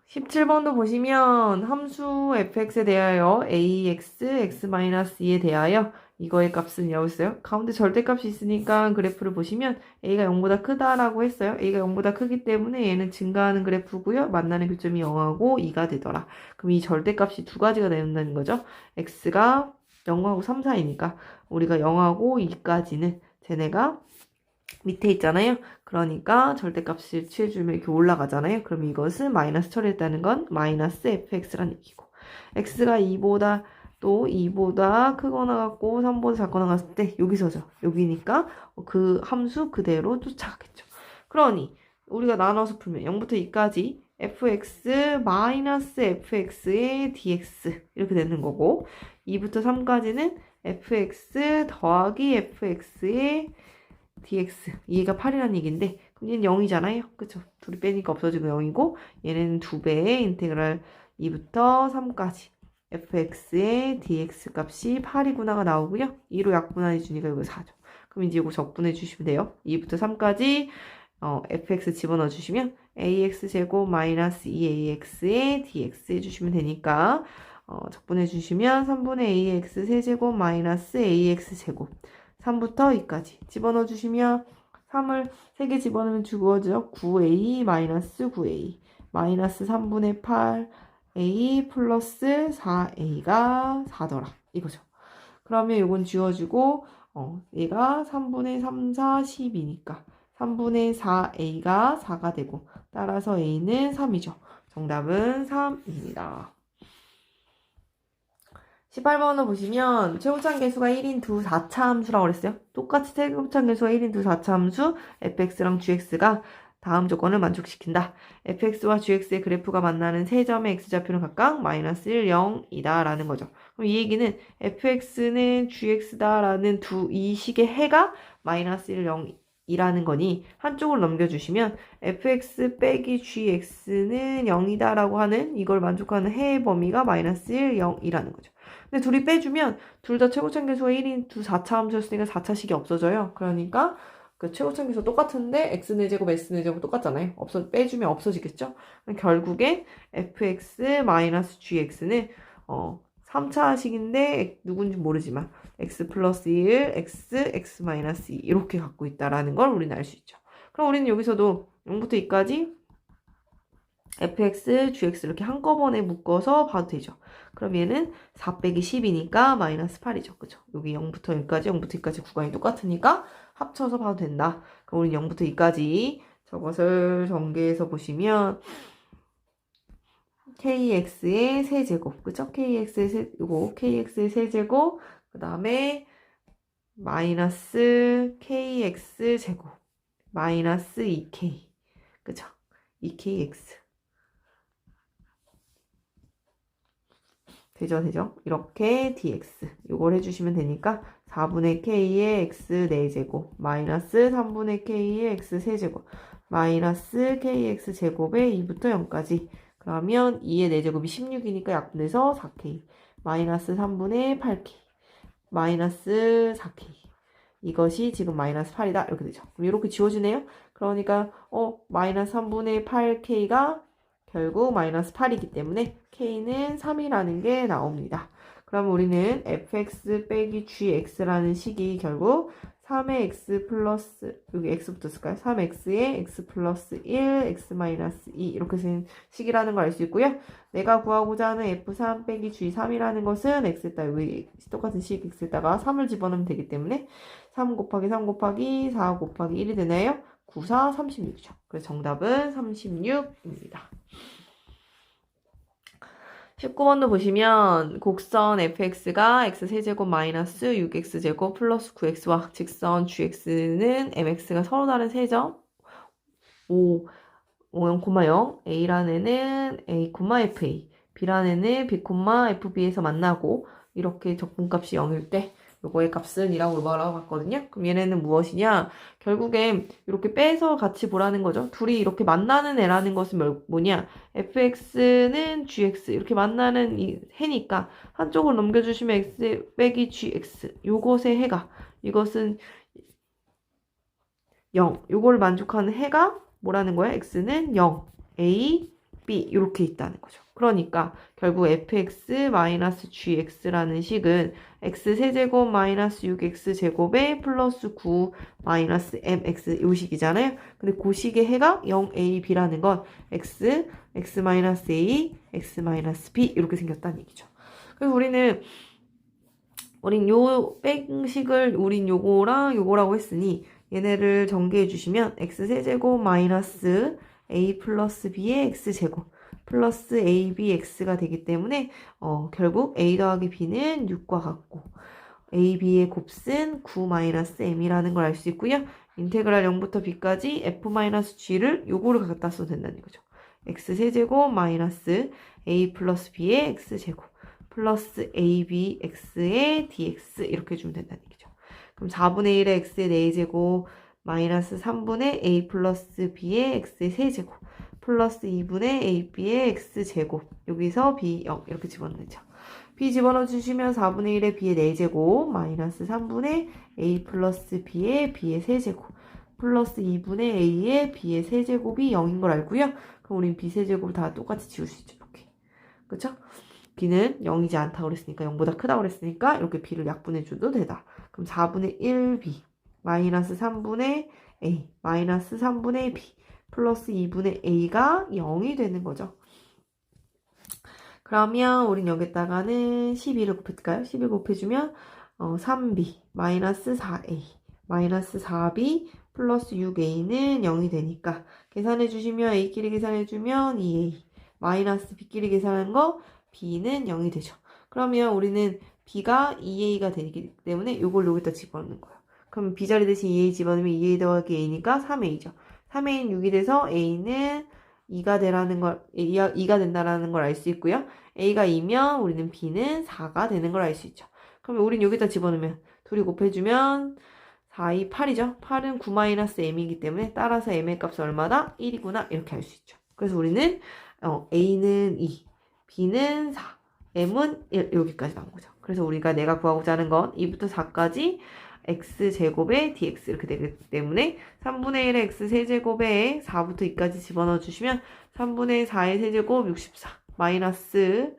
17번도 보시면 함수 fx에 대하여 ax, x-2에 대하여 이거의 값은 여기 있어요. 가운데 절대값이 있으니까 그래프를 보시면 a가 0보다 크다라고 했어요. a가 0보다 크기 때문에 얘는 증가하는 그래프고요. 만나는 교점이 0하고 2가 되더라. 그럼 이 절대값이 두 가지가 된다는 거죠. x가 0하고 3, 4이니까 우리가 0하고 2까지는 쟤네가 밑에 있잖아요. 그러니까 절대값을 취해주면 이렇게 올라가잖아요. 그럼 이것은 마이너스 처리했다는 건 마이너스 fx라는 얘기고 x가 2보다 또 2보다 크거나 같고 3보다 작거나 갔을 때 여기서죠. 여기니까 그 함수 그대로 쫓아가겠죠. 그러니 우리가 나눠서 풀면 0부터 2까지 fx 마이너스 fx의 dx 이렇게 되는 거고 2부터 3까지는 fx 더하기 fx의 dx 얘가 8이라는 얘기인데 그럼 얘는 0이잖아요. 그쵸? 둘이 빼니까 없어지고 0이고 얘는 2배의 인테그랄 2부터 3까지 fx의 dx 값이 8이구나가 나오고요. 2로 약분해 주니까 이거 4죠. 그럼 이제 이거 적분해 주시면 돼요. 2부터 3까지 fx 집어넣어 주시면 ax제곱 마이너스 2ax의 dx 해주시면 되니까 적분해 주시면 3분의 ax 세제곱 마이너스 ax제곱 3부터 2까지 집어넣어 주시면 3을 3개 집어넣으면 주어져 9a 마이너스 9a 마이너스 3분의 8a 플러스 4a가 4더라 이거죠. 그러면 이건 지워지고 얘가 3분의 3, 4, 10이니까 3분의 4a가 4가 되고 따라서 a는 3이죠. 정답은 3입니다. 18번을 보시면 최고참 계수가 1인 두 4차 함수라고 그랬어요. 똑같이 최고참 계수가 1인 두 4차 함수 fx랑 gx가 다음 조건을 만족시킨다. fx와 gx의 그래프가 만나는 세 점의 x좌표는 각각 마이너스 1, 0이다 라는 거죠. 그럼 이 얘기는 fx는 gx다 라는 이 식의 해가 마이너스 1, 0이라는 거니 한쪽을 넘겨주시면 fx 빼기 gx는 0이다 라고 하는 이걸 만족하는 해의 범위가 마이너스 1, 0이라는 거죠. 근데 둘이 빼주면 둘 다 최고참 계수가 1인 두 4차 함수였으니까 4차식이 없어져요. 그러니까 그 최고참 계수 똑같은데 x는 제곱, s는 제곱 똑같잖아요. 빼주면 없어지겠죠? 결국에 fx-gx는 3차식인데 누군지 모르지만 x 플러스 1, x 마이너스 2 이렇게 갖고 있다라는 걸 우리는 알 수 있죠. 그럼 우리는 여기서도 0부터 2까지 fx, gx 이렇게 한꺼번에 묶어서 봐도 되죠. 그럼 얘는 4 빼기 10이니까 마이너스 8이죠. 그죠? 여기 0부터 1까지, 0부터 2까지 구간이 똑같으니까 합쳐서 봐도 된다. 그럼 우리는 0부터 2까지 저것을 전개해서 보시면 kx의 세제곱, 그죠? kx의 세제곱, 그 다음에 마이너스 kx제곱, 마이너스 2k, 그죠? 2kx. 되죠? 이렇게 dx 요걸 해주시면 되니까 4분의 k의 x 4제곱 마이너스 3분의 k의 x 세제곱 마이너스 kx 제곱에 2부터 0까지 그러면 2의 4제곱이 16이니까 약분해서 4k 마이너스 3분의 8k 마이너스 4k 이것이 지금 마이너스 8이다 이렇게 되죠. 그럼 이렇게 지워지네요. 그러니까 마이너스 3분의 8k가 결국 마이너스 8이기 때문에 k는 3이라는 게 나옵니다. 그럼 우리는 fx 빼기 gx라는 식이 결국 3의 x 플러스 여기 x부터 쓸까요? 3x의 x 플러스 1, x 마이너스 2 이렇게 쓴 식이라는 걸 알 수 있고요. 내가 구하고자 하는 f3 빼기 g3이라는 것은 x에다 여기 똑같은 식 x에다가 3을 집어넣으면 되기 때문에 3 곱하기 3 곱하기 4 곱하기 1이 되나요? 9, 4, 36이죠. 그래서 정답은 36입니다. 19번도 보시면 곡선 fx가 x세제곱 마이너스 6x제곱 플러스 9x와 직선 gx는 mx가 서로 다른 세점 5, 0,0 A라는 애는 A, FA B라는 애는 B, FB에서 만나고 이렇게 적분값이 0일 때 요거의 값은 이라고 말하고 갔거든요. 그럼 얘네는 무엇이냐? 결국엔 이렇게 빼서 같이 보라는 거죠. 둘이 이렇게 만나는 애라는 것은 뭐냐? fx는 gx 이렇게 만나는 이 해니까 한쪽을 넘겨주시면 x 빼기 gx 요것의 해가 이것은 0 요거를 만족하는 해가 뭐라는 거야? x는 0 a, b 이렇게 있다는 거죠. 그러니까 결국 fx-gx라는 식은 x세제곱 마이너스 6x제곱에 플러스 9 마이너스 mx 요 식이잖아요. 근데 그 식의 해가 0ab라는 건 x, x-a, x-b 이렇게 생겼다는 얘기죠. 그래서 우린 요 뺑식을 우린 요거랑 요거라고 했으니 얘네를 전개해 주시면 x세제곱 마이너스 a 플러스 b의 x제곱 플러스 abx가 되기 때문에 결국 a 더하기 b는 6과 같고 ab의 곱은 9-m이라는 걸 알 수 있고요. 인테그랄 0부터 b까지 f-g를 요거를 갖다 써도 된다는 거죠. x세제곱 마이너스 a 플러스 b의 x제곱 플러스 abx의 dx 이렇게 해주면 된다는 얘기죠. 그럼 4분의 1의 x의 4제곱 마이너스 3분의 a 플러스 b의 x의 세제곱 플러스 2분의 ab의 x제곱 여기서 b 0 이렇게 집어넣죠. b 집어넣어 주시면 4분의 1의 b의 4제곱 마이너스 3분의 a 플러스 b의 세제곱 플러스 2분의 a의 b의 세제곱이 0인 걸 알고요. 그럼 우린 b 세제곱을 다 똑같이 지울 수 있죠. 이렇게. 그쵸? b는 0이지 않다고 그랬으니까 0보다 크다고 그랬으니까 이렇게 b를 약분해줘도 되다. 그럼 4분의 1b 마이너스 3분의 a 마이너스 3분의 b 플러스 2분의 a가 0이 되는 거죠. 그러면 우린 여기다가는 12를 곱해줄까요? 12 곱해주면 3b 마이너스 4a 마이너스 4b 플러스 6a는 0이 되니까 계산해주시면 a끼리 계산해주면 2a 마이너스 b끼리 계산한 거 b는 0이 되죠. 그러면 우리는 b가 2a가 되기 때문에 이걸 여기다 집어넣는 거예요. 그럼 b자리 대신 2a 집어넣으면 2a 더하기 a니까 3a죠. 3a는 6이 돼서 a는 2가 된다라는 걸 알 수 있고요. a가 2면 우리는 b는 4가 되는 걸 알 수 있죠. 그러면 우린 여기다 집어넣으면 둘이 곱해주면 4, 2, 8이죠. 8은 9-m이기 때문에 따라서 m의 값은 얼마다? 1이구나 이렇게 알 수 있죠. 그래서 우리는 a는 2, b는 4, m은 1 여기까지 나온 거죠. 그래서 우리가 내가 구하고자 하는 건 2부터 4까지 x제곱에 dx 이렇게 되기 때문에 3분의 1의 x세제곱에 4부터 2까지 집어넣어 주시면 3분의 4의 세제곱 64 마이너스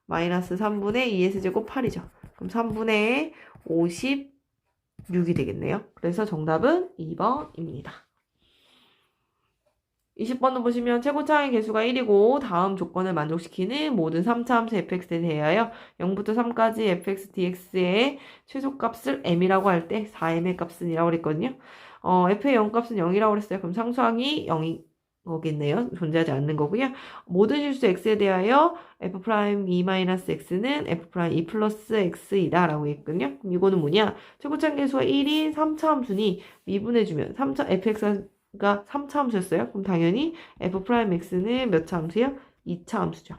3분의 2의 세제곱 8이죠. 그럼 3분의 56이 되겠네요. 그래서 정답은 2번입니다. 20번도 보시면 최고차의 개수가 1이고 다음 조건을 만족시키는 모든 3차 함수 fx에 대하여 0부터 3까지 fx dx의 최소값을 m이라고 할 때 4m의 값은 이라고 그랬거든요. f의 0값은 0이라고 그랬어요. 그럼 상수항이 0이 거겠네요. 존재하지 않는 거고요. 모든 실수 x에 대하여 f'2-x는 f'2 플러스 x이다 라고 했거든요. 그럼 이거는 뭐냐? 최고차 개수가 1인 3차 함수니 미분해주면 3차 fx가 3차 함수였어요. 그럼 당연히 f'x는 몇 차 함수예요? 2차 함수죠.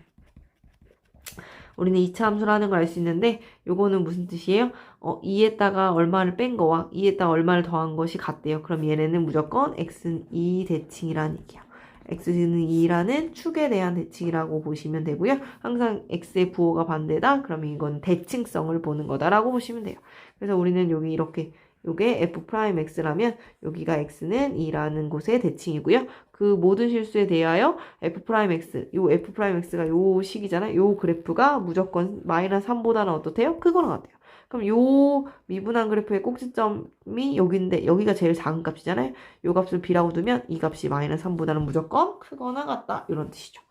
우리는 2차 함수라는 걸 알 수 있는데 요거는 무슨 뜻이에요? 2에다가 얼마를 뺀 거와 2에다가 얼마를 더한 것이 같대요. 그럼 얘네는 무조건 x는 2 대칭이라는 얘기야. x는 2라는 축에 대한 대칭이라고 보시면 되고요. 항상 x의 부호가 반대다? 그러면 이건 대칭성을 보는 거다라고 보시면 돼요. 그래서 우리는 여기 이렇게 요게 f'x라면 여기가 x는 2라는 곳의 대칭이고요. 그 모든 실수에 대하여 f'x, 요 f'x가 요 식이잖아요. 요 그래프가 무조건 마이너스 3보다는 어떻대요? 크거나 같대요. 그럼 요 미분한 그래프의 꼭지점이 여기인데 여기가 제일 작은 값이잖아요. 요 값을 b라고 두면 이 값이 마이너스 3보다는 무조건 크거나 같다. 이런 뜻이죠.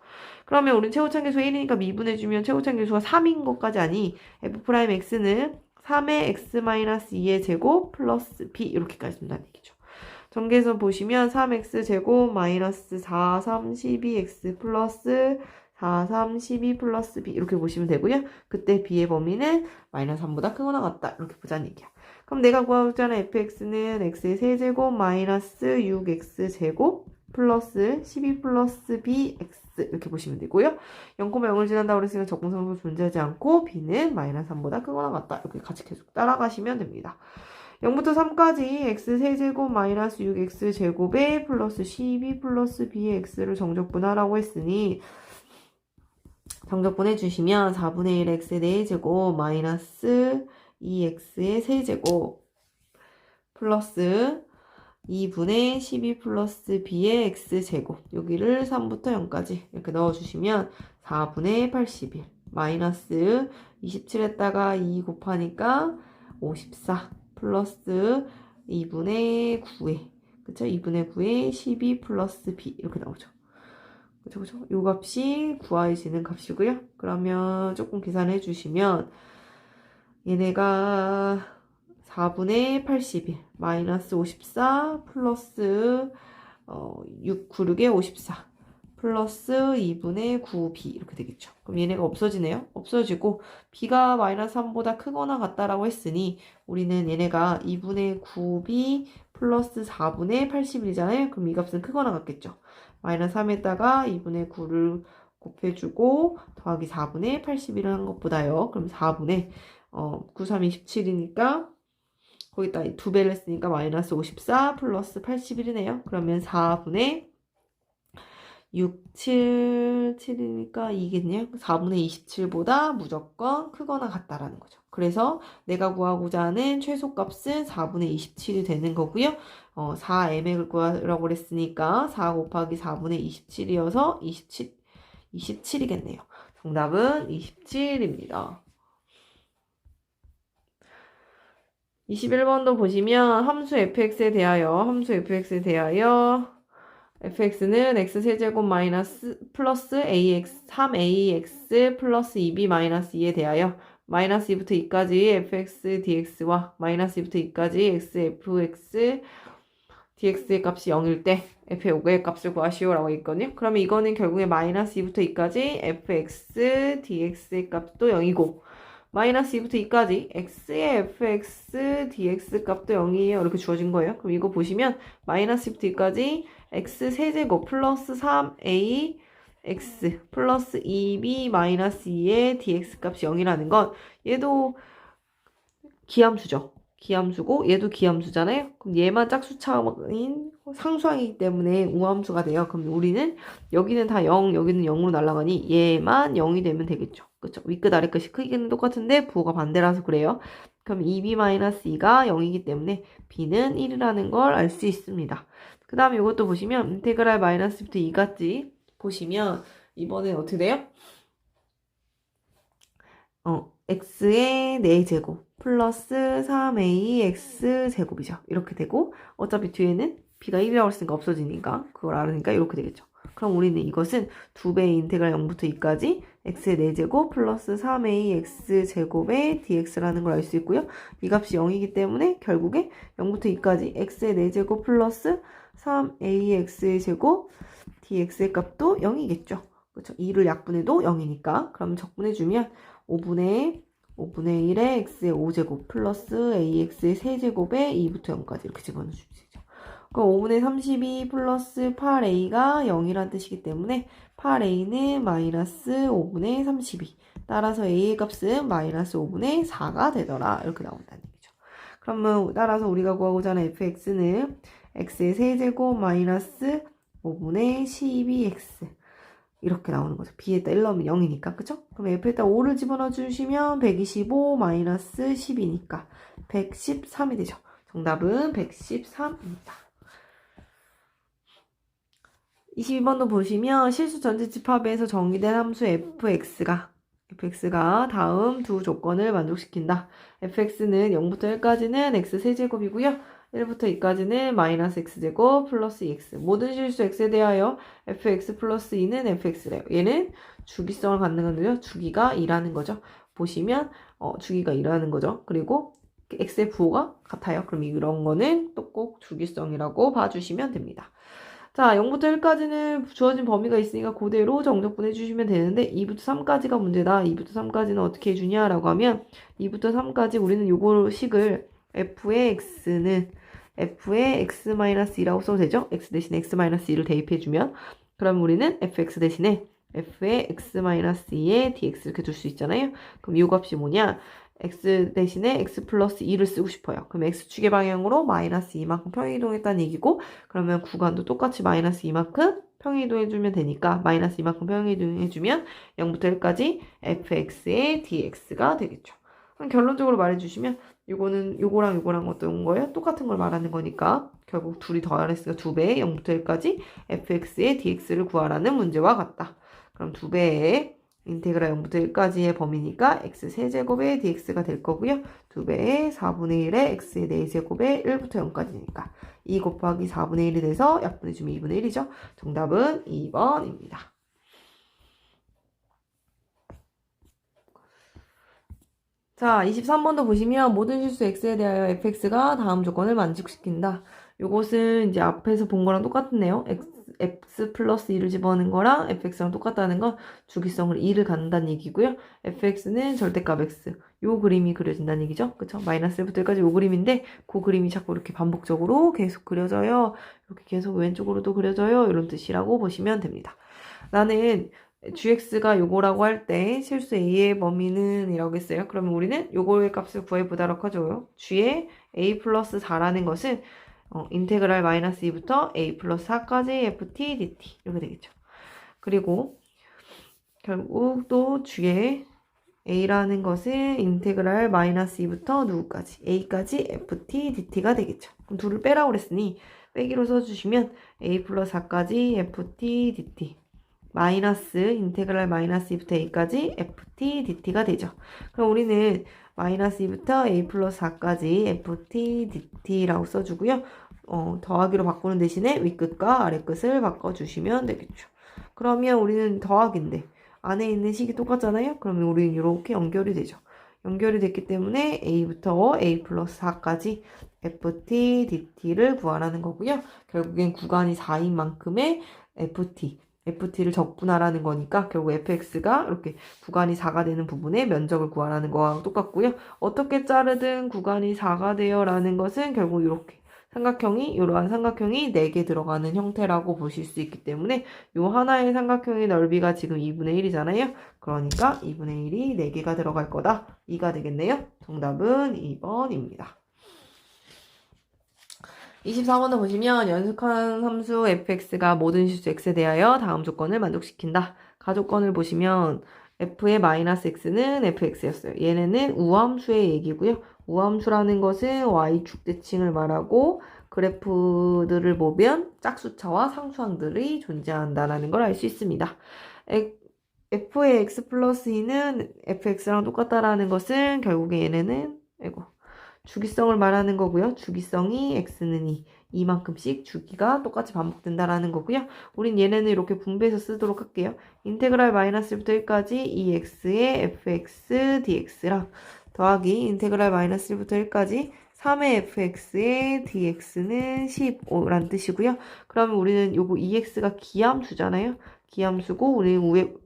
그러면 우린 최고차 계수가 1이니까 미분해주면 최고차 계수가 3인 것까지 아니 f'x는 3의 x-2의 제곱 플러스 b 이렇게까지 된다는 얘기죠. 전개해서 보시면 3x 제곱 마이너스 4, 3, 12x 플러스 4, 3, 12 플러스 b 이렇게 보시면 되고요. 그때 b의 범위는 마이너스 3보다 크거나 같다. 이렇게 보자는 얘기야. 그럼 내가 구하고자 하는 fx는 x의 세제곱 마이너스 6x 제곱 플러스 12 플러스 bx 이렇게 보시면 되고요. 0,0을 지난다고 그랬으니까 적분상수 존재하지 않고 b는 마이너스 3보다 크거나 같다. 이렇게 같이 계속 따라가시면 됩니다. 0부터 3까지 x 세제곱 마이너스 6x 제곱에 플러스 12 플러스 b의 x를 정적분하라고 했으니 정적분해 주시면 4분의 1 x의 4제곱 마이너스 2x의 세제곱 플러스 2분의 12 플러스 b의 x제곱 여기를 3부터 0까지 이렇게 넣어주시면 4분의 81 마이너스 27에다가 2 곱하니까 54 플러스 2분의 9에 그쵸? 2분의 9에 12 플러스 b 이렇게 나오죠. 그쵸? 요 값이 구해지는 값이고요. 그러면 조금 계산해 주시면 얘네가 4분의 81 마이너스 54 플러스 6, 9, 6에 54 플러스 2분의 9b 이렇게 되겠죠. 그럼 얘네가 없어지네요. 없어지고 b가 마이너스 3보다 크거나 같다라고 했으니 우리는 얘네가 2분의 9b 플러스 4분의 81이잖아요. 그럼 이 값은 크거나 같겠죠. 마이너스 3에다가 2분의 9를 곱해주고 더하기 4분의 81을 한 것보다요. 그럼 4분의 9, 3, 27이니까 거기다 2배를 했으니까 마이너스 54 플러스 81이네요. 그러면 4분의 6, 7, 7이니까 2겠네요. 4분의 27보다 무조건 크거나 같다라는 거죠. 그래서 내가 구하고자 하는 최소값은 4분의 27이 되는 거고요. 4m을 구하라고 그랬으니까 4 곱하기 4분의 27이어서 27이겠네요. 정답은 27입니다. 21번도 보시면 함수 fx에 대하여 fx는 x세제곱 마이너스 플러스 ax 3ax 플러스 2b 마이너스 2에 대하여 마이너스 2부터 2까지 fx dx와 마이너스 2부터 2까지 x fx dx의 값이 0일 때 f의 값을 구하시오라고 했거든요. 그러면 이거는 결국에 마이너스 2부터 2까지 fx dx의 값도 0이고 마이너스 2부터 2까지 x의 fx dx 값도 0이에요. 이렇게 주어진 거예요. 그럼 이거 보시면 마이너스 2부터 2까지 x 세제곱 플러스 3a x 플러스 2b 마이너스 2의 dx 값이 0이라는 건 얘도 기함수죠. 기함수고 얘도 기함수잖아요. 그럼 얘만 짝수차인 상수항이기 때문에 우함수가 돼요. 그럼 우리는 여기는 다 0, 여기는 0으로 날아가니 얘만 0이 되면 되겠죠. 그렇죠? 윗끝 아래끝이 크기는 똑같은데 부호가 반대라서 그래요. 그럼 2b-2가 0이기 때문에 b는 1이라는 걸 알 수 있습니다. 그 다음에 이것도 보시면 인테그랄 마이너스부터 2까지 보시면 이번엔 어떻게 돼요? x의 4제곱 플러스 3ax 제곱이죠. 이렇게 되고 어차피 뒤에는 b가 1이라고 했으니까 없어지니까 그걸 알으니까 이렇게 되겠죠. 그럼 우리는 이것은 2배의 인테그랄 0부터 2까지 x의 4제곱 플러스 3ax 제곱의 dx라는 걸 알 수 있고요. 이 값이 0이기 때문에 결국에 0부터 2까지 x의 4제곱 플러스 3ax 제곱 dx의 값도 0이겠죠. 그렇죠? 2를 약분해도 0이니까. 그럼 적분해주면 5분의 1의 x의 5제곱 플러스 ax의 세제곱에 2부터 0까지 이렇게 집어넣을 수 있죠. 그럼 5분의 32 플러스 8a가 0이란 뜻이기 때문에 8a는 마이너스 5분의 32. 따라서 a의 값은 마이너스 5분의 4가 되더라. 이렇게 나온다는 얘기죠. 그러면 따라서 우리가 구하고자 하는 fx는 x의 세제곱 마이너스 5분의 12x 이렇게 나오는 거죠. b에다 1 넣으면 0이니까. 그쵸? 그럼 f에다 5를 집어넣어 주시면 125 마이너스 10이니까 113이 되죠. 정답은 113입니다. 22번도 보시면 실수 전체 집합에서 정의된 함수 fx가 다음 두 조건을 만족시킨다. fx는 0부터 1까지는 x세제곱이고요. 1부터 2까지는 마이너스 x제곱 플러스 2x. 모든 실수 x에 대하여 fx 플러스 2는 fx래요. 얘는 주기성을 갖는 건데요. 주기가 2라는 거죠. 보시면 주기가 2라는 거죠. 그리고 x의 부호가 같아요. 그럼 이런 거는 또 꼭 주기성이라고 봐주시면 됩니다. 자, 0부터 1까지는 주어진 범위가 있으니까 그대로 정적분 해주시면 되는데 2부터 3까지가 문제다. 2부터 3까지는 어떻게 해주냐라고 하면 2부터 3까지 우리는 요거 식을 f의 x는 f의 x-2라고 써도 되죠? x 대신에 x-2를 대입해주면 그럼 우리는 fx 대신에 f의 x-2의 dx 이렇게 둘 수 있잖아요. 그럼 이 값이 뭐냐? x 대신에 x 플러스 2를 쓰고 싶어요. 그럼 x축의 방향으로 마이너스 2만큼 평행이동했다는 얘기고 그러면 구간도 똑같이 마이너스 2만큼 평행이동해주면 되니까 마이너스 2만큼 평행이동해주면 0부터 1까지 fx의 dx가 되겠죠. 그럼 결론적으로 말해주시면 요거랑 어떤 거예요? 똑같은 걸 말하는 거니까 결국 둘이 더하랬으니까 2배의 0부터 1까지 fx의 dx를 구하라는 문제와 같다. 그럼 2배의 인테그랄 0부터 1까지의 범위니까 x 세제곱의 dx가 될 거고요. 2배의 4분의 1의 x의 4제곱의 1부터 0까지니까 2 곱하기 4분의 1이 돼서 약분해주면 2분의 1이죠. 정답은 2번입니다. 자, 23번도 보시면 모든 실수 x에 대하여 fx가 다음 조건을 만족시킨다. 요것은 이제 앞에서 본 거랑 똑같네요. x 플러스 2를 집어넣는 거랑 fx랑 똑같다는 건 주기성을 2를 갖는다는 얘기고요. fx는 절대값 x. 요 그림이 그려진다는 얘기죠. 그쵸? 마이너스 1부터 1까지 요 그림인데 그 그림이 자꾸 이렇게 반복적으로 계속 그려져요. 이렇게 계속 왼쪽으로도 그려져요. 이런 뜻이라고 보시면 됩니다. 나는 gx가 요거라고 할 때 실수 a의 범위는 이라고 했어요. 그러면 우리는 요거의 값을 구해보도록 하죠. g의 a 플러스 4라는 것은 인테그랄 마이너스 2부터 a 플러스 4까지 ft dt 이렇게 되겠죠. 그리고 결국 또 g의 a라는 것은 인테그랄 마이너스 2부터 누구까지? a까지 ft dt가 되겠죠. 그럼 둘을 빼라고 그랬으니 빼기로 써주시면 a 플러스 4까지 ft dt 마이너스 인테그랄 마이너스 2부터 a까지 ft dt가 되죠. 그럼 우리는 마이너스 2부터 a 플러스 4까지 ft dt라고 써주고요. 더하기로 바꾸는 대신에 윗끝과 아랫끝을 바꿔주시면 되겠죠. 그러면 우리는 더하기인데 안에 있는 식이 똑같잖아요. 그러면 우리는 이렇게 연결이 되죠. 연결이 됐기 때문에 a부터 a 플러스 4까지 ft dt를 구하라는 거고요. 결국엔 구간이 4인 만큼의 ft를 적분하라는 거니까 결국 fx가 이렇게 구간이 4가 되는 부분의 면적을 구하라는 거와 똑같고요. 어떻게 자르든 구간이 4가 되어 라는 것은 결국 이렇게 이러한 삼각형이 4개 들어가는 형태라고 보실 수 있기 때문에 이 하나의 삼각형의 넓이가 지금 2분의 1이잖아요. 그러니까 2분의 1이 4개가 들어갈 거다. 2가 되겠네요. 정답은 2번입니다. 24번을 보시면 연속한 함수 fx가 모든 실수 x에 대하여 다음 조건을 만족시킨다. 가조건을 보시면 f의 마이너스 x는 fx였어요. 얘네는 우함수의 얘기고요. 우함수라는 것은 y축 대칭을 말하고 그래프들을 보면 짝수차와 상수항들이 존재한다는 걸 알 수 있습니다. f의 x 플러스 2는 fx랑 똑같다라는 것은 결국에 얘네는 주기성을 말하는 거고요. 주기성이 x는 2. 이만큼씩 주기가 똑같이 반복된다라는 거고요. 우린 얘네는 이렇게 분배해서 쓰도록 할게요. 인테그랄 마이너스 1부터 1까지 2x의 fx dx랑 더하기 인테그랄 마이너스 1부터 1까지 3의 fx의 dx는 15란 뜻이고요. 그러면 우리는 요거 2x가 기함수잖아요. 기함수고 우리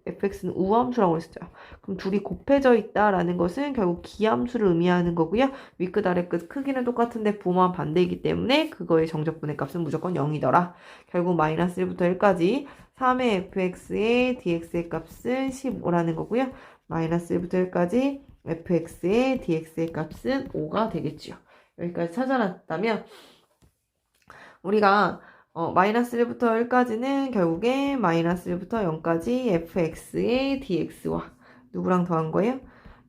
fx는 우함수라고 했었죠. 그럼 둘이 곱해져 있다라는 것은 결국 기함수를 의미하는 거고요. 윗끝 아랫끝 크기는 똑같은데 부호만 반대이기 때문에 그거의 정적분의 값은 무조건 0이더라. 결국 마이너스 1부터 1까지 3의 fx의 dx의 값은 15라는 거고요. 마이너스 1부터 1까지 fx의 dx의 값은 5가 되겠죠. 여기까지 찾아놨다면 우리가 마이너스 1부터 1까지는 결국에 마이너스 1부터 0까지 fx의 dx와 누구랑 더한 거예요?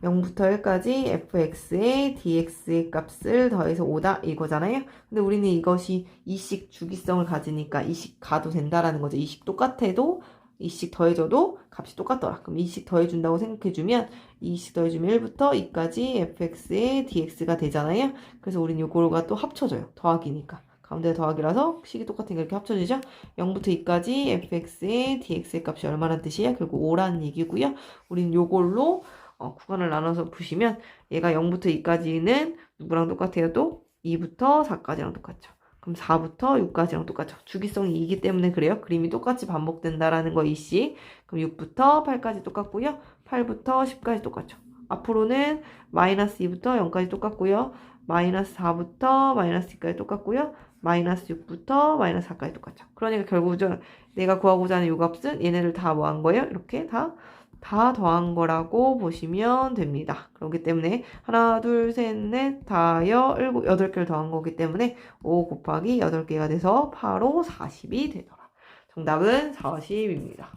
0부터 1까지 fx의 dx의 값을 더해서 5다 이거잖아요. 근데 우리는 이것이 이식 주기성을 가지니까 이식 가도 된다라는 거죠. 이식 똑같아도 이식 더해줘도 값이 똑같더라. 그럼 이식 더해준다고 생각해주면 이식 더해주면 1부터 2까지 fx의 dx가 되잖아요. 그래서 우린 요거가 또 합쳐져요. 더하기니까. 가운데 더하기라서 식이 똑같으니까 이렇게 합쳐지죠. 0부터 2까지 fx의 dx의 값이 얼마란 뜻이에요? 결국 5라는 얘기고요. 우린 요걸로 구간을 나눠서 보시면 얘가 0부터 2까지는 누구랑 똑같아요? 또 2부터 4까지랑 똑같죠. 그럼 4부터 6까지랑 똑같죠. 주기성이 2이기 때문에 그래요. 그림이 똑같이 반복된다라는 거 이씨. 그럼 6부터 8까지 똑같고요. 8부터 10까지 똑같죠. 앞으로는 마이너스 2부터 0까지 똑같고요. 마이너스 4부터 마이너스 2까지 똑같고요. 마이너스 6부터 마이너스 4까지 똑같죠. 그러니까 결국은 내가 구하고자 하는 요 값은 얘네를 다 뭐 한 거예요? 이렇게 다 더한 거라고 보시면 됩니다. 그렇기 때문에 하나, 둘, 셋, 넷, 다여, 8개를 더한 거기 때문에 5 곱하기 8개가 돼서 8로 40이 되더라. 정답은 40입니다.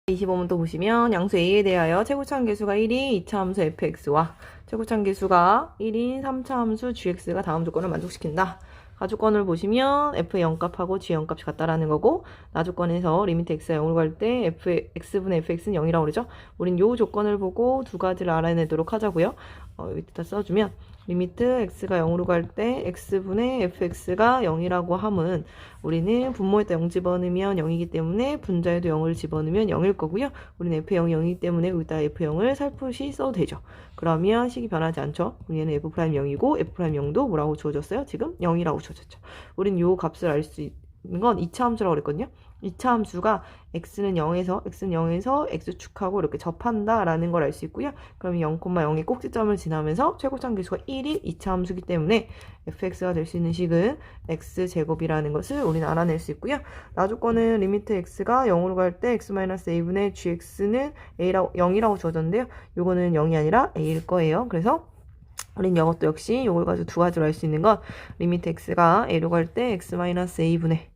25번 또 보시면 양수 A에 대하여 최고차항 계수가 1인 2차 함수 fx와 최고차항 계수가 1인 3차 함수 gx가 다음 조건을 만족시킨다. 가조건을 보시면 f의 0값하고 g의 0값이 같다라는 거고 나조건에서 리미트 x가 0으로 갈 때 x분의 fx는 0이라고 그러죠. 우린 요 조건을 보고 두 가지를 알아내도록 하자고요. 여기다 써주면 리미트 x가 0으로 갈 때 x분의 fx가 0이라고 함은 우리는 분모에다 0 집어넣으면 0이기 때문에 분자에도 0을 집어넣으면 0일 거고요. 우리는 f0이 0이기 때문에 여기다 f0을 살포시 써도 되죠. 그러면 식이 변하지 않죠. 얘는 f'0이고 f'0도 뭐라고 주어졌어요? 지금 0이라고 주어졌죠. 우린 요 값을 알 수 있는 건 2차 함수라고 그랬거든요. 2차 함수가 x는 0에서 x축하고 이렇게 접한다라는 걸 알 수 있고요. 그럼 0,0의 꼭지점을 지나면서 최고점 계수가 1이 2차 함수이기 때문에 fx가 될 수 있는 식은 x제곱이라는 것을 우리는 알아낼 수 있고요. 나조건은 리미트 x가 0으로 갈 때 x-a분의 gx는 0이라고 주어졌는데요. 요거는 0이 아니라 a일 거예요. 그래서 우린 이것도 역시 이걸 가지고 두 가지로 알 수 있는 건 리미트 x가 a로 갈 때 x-a분의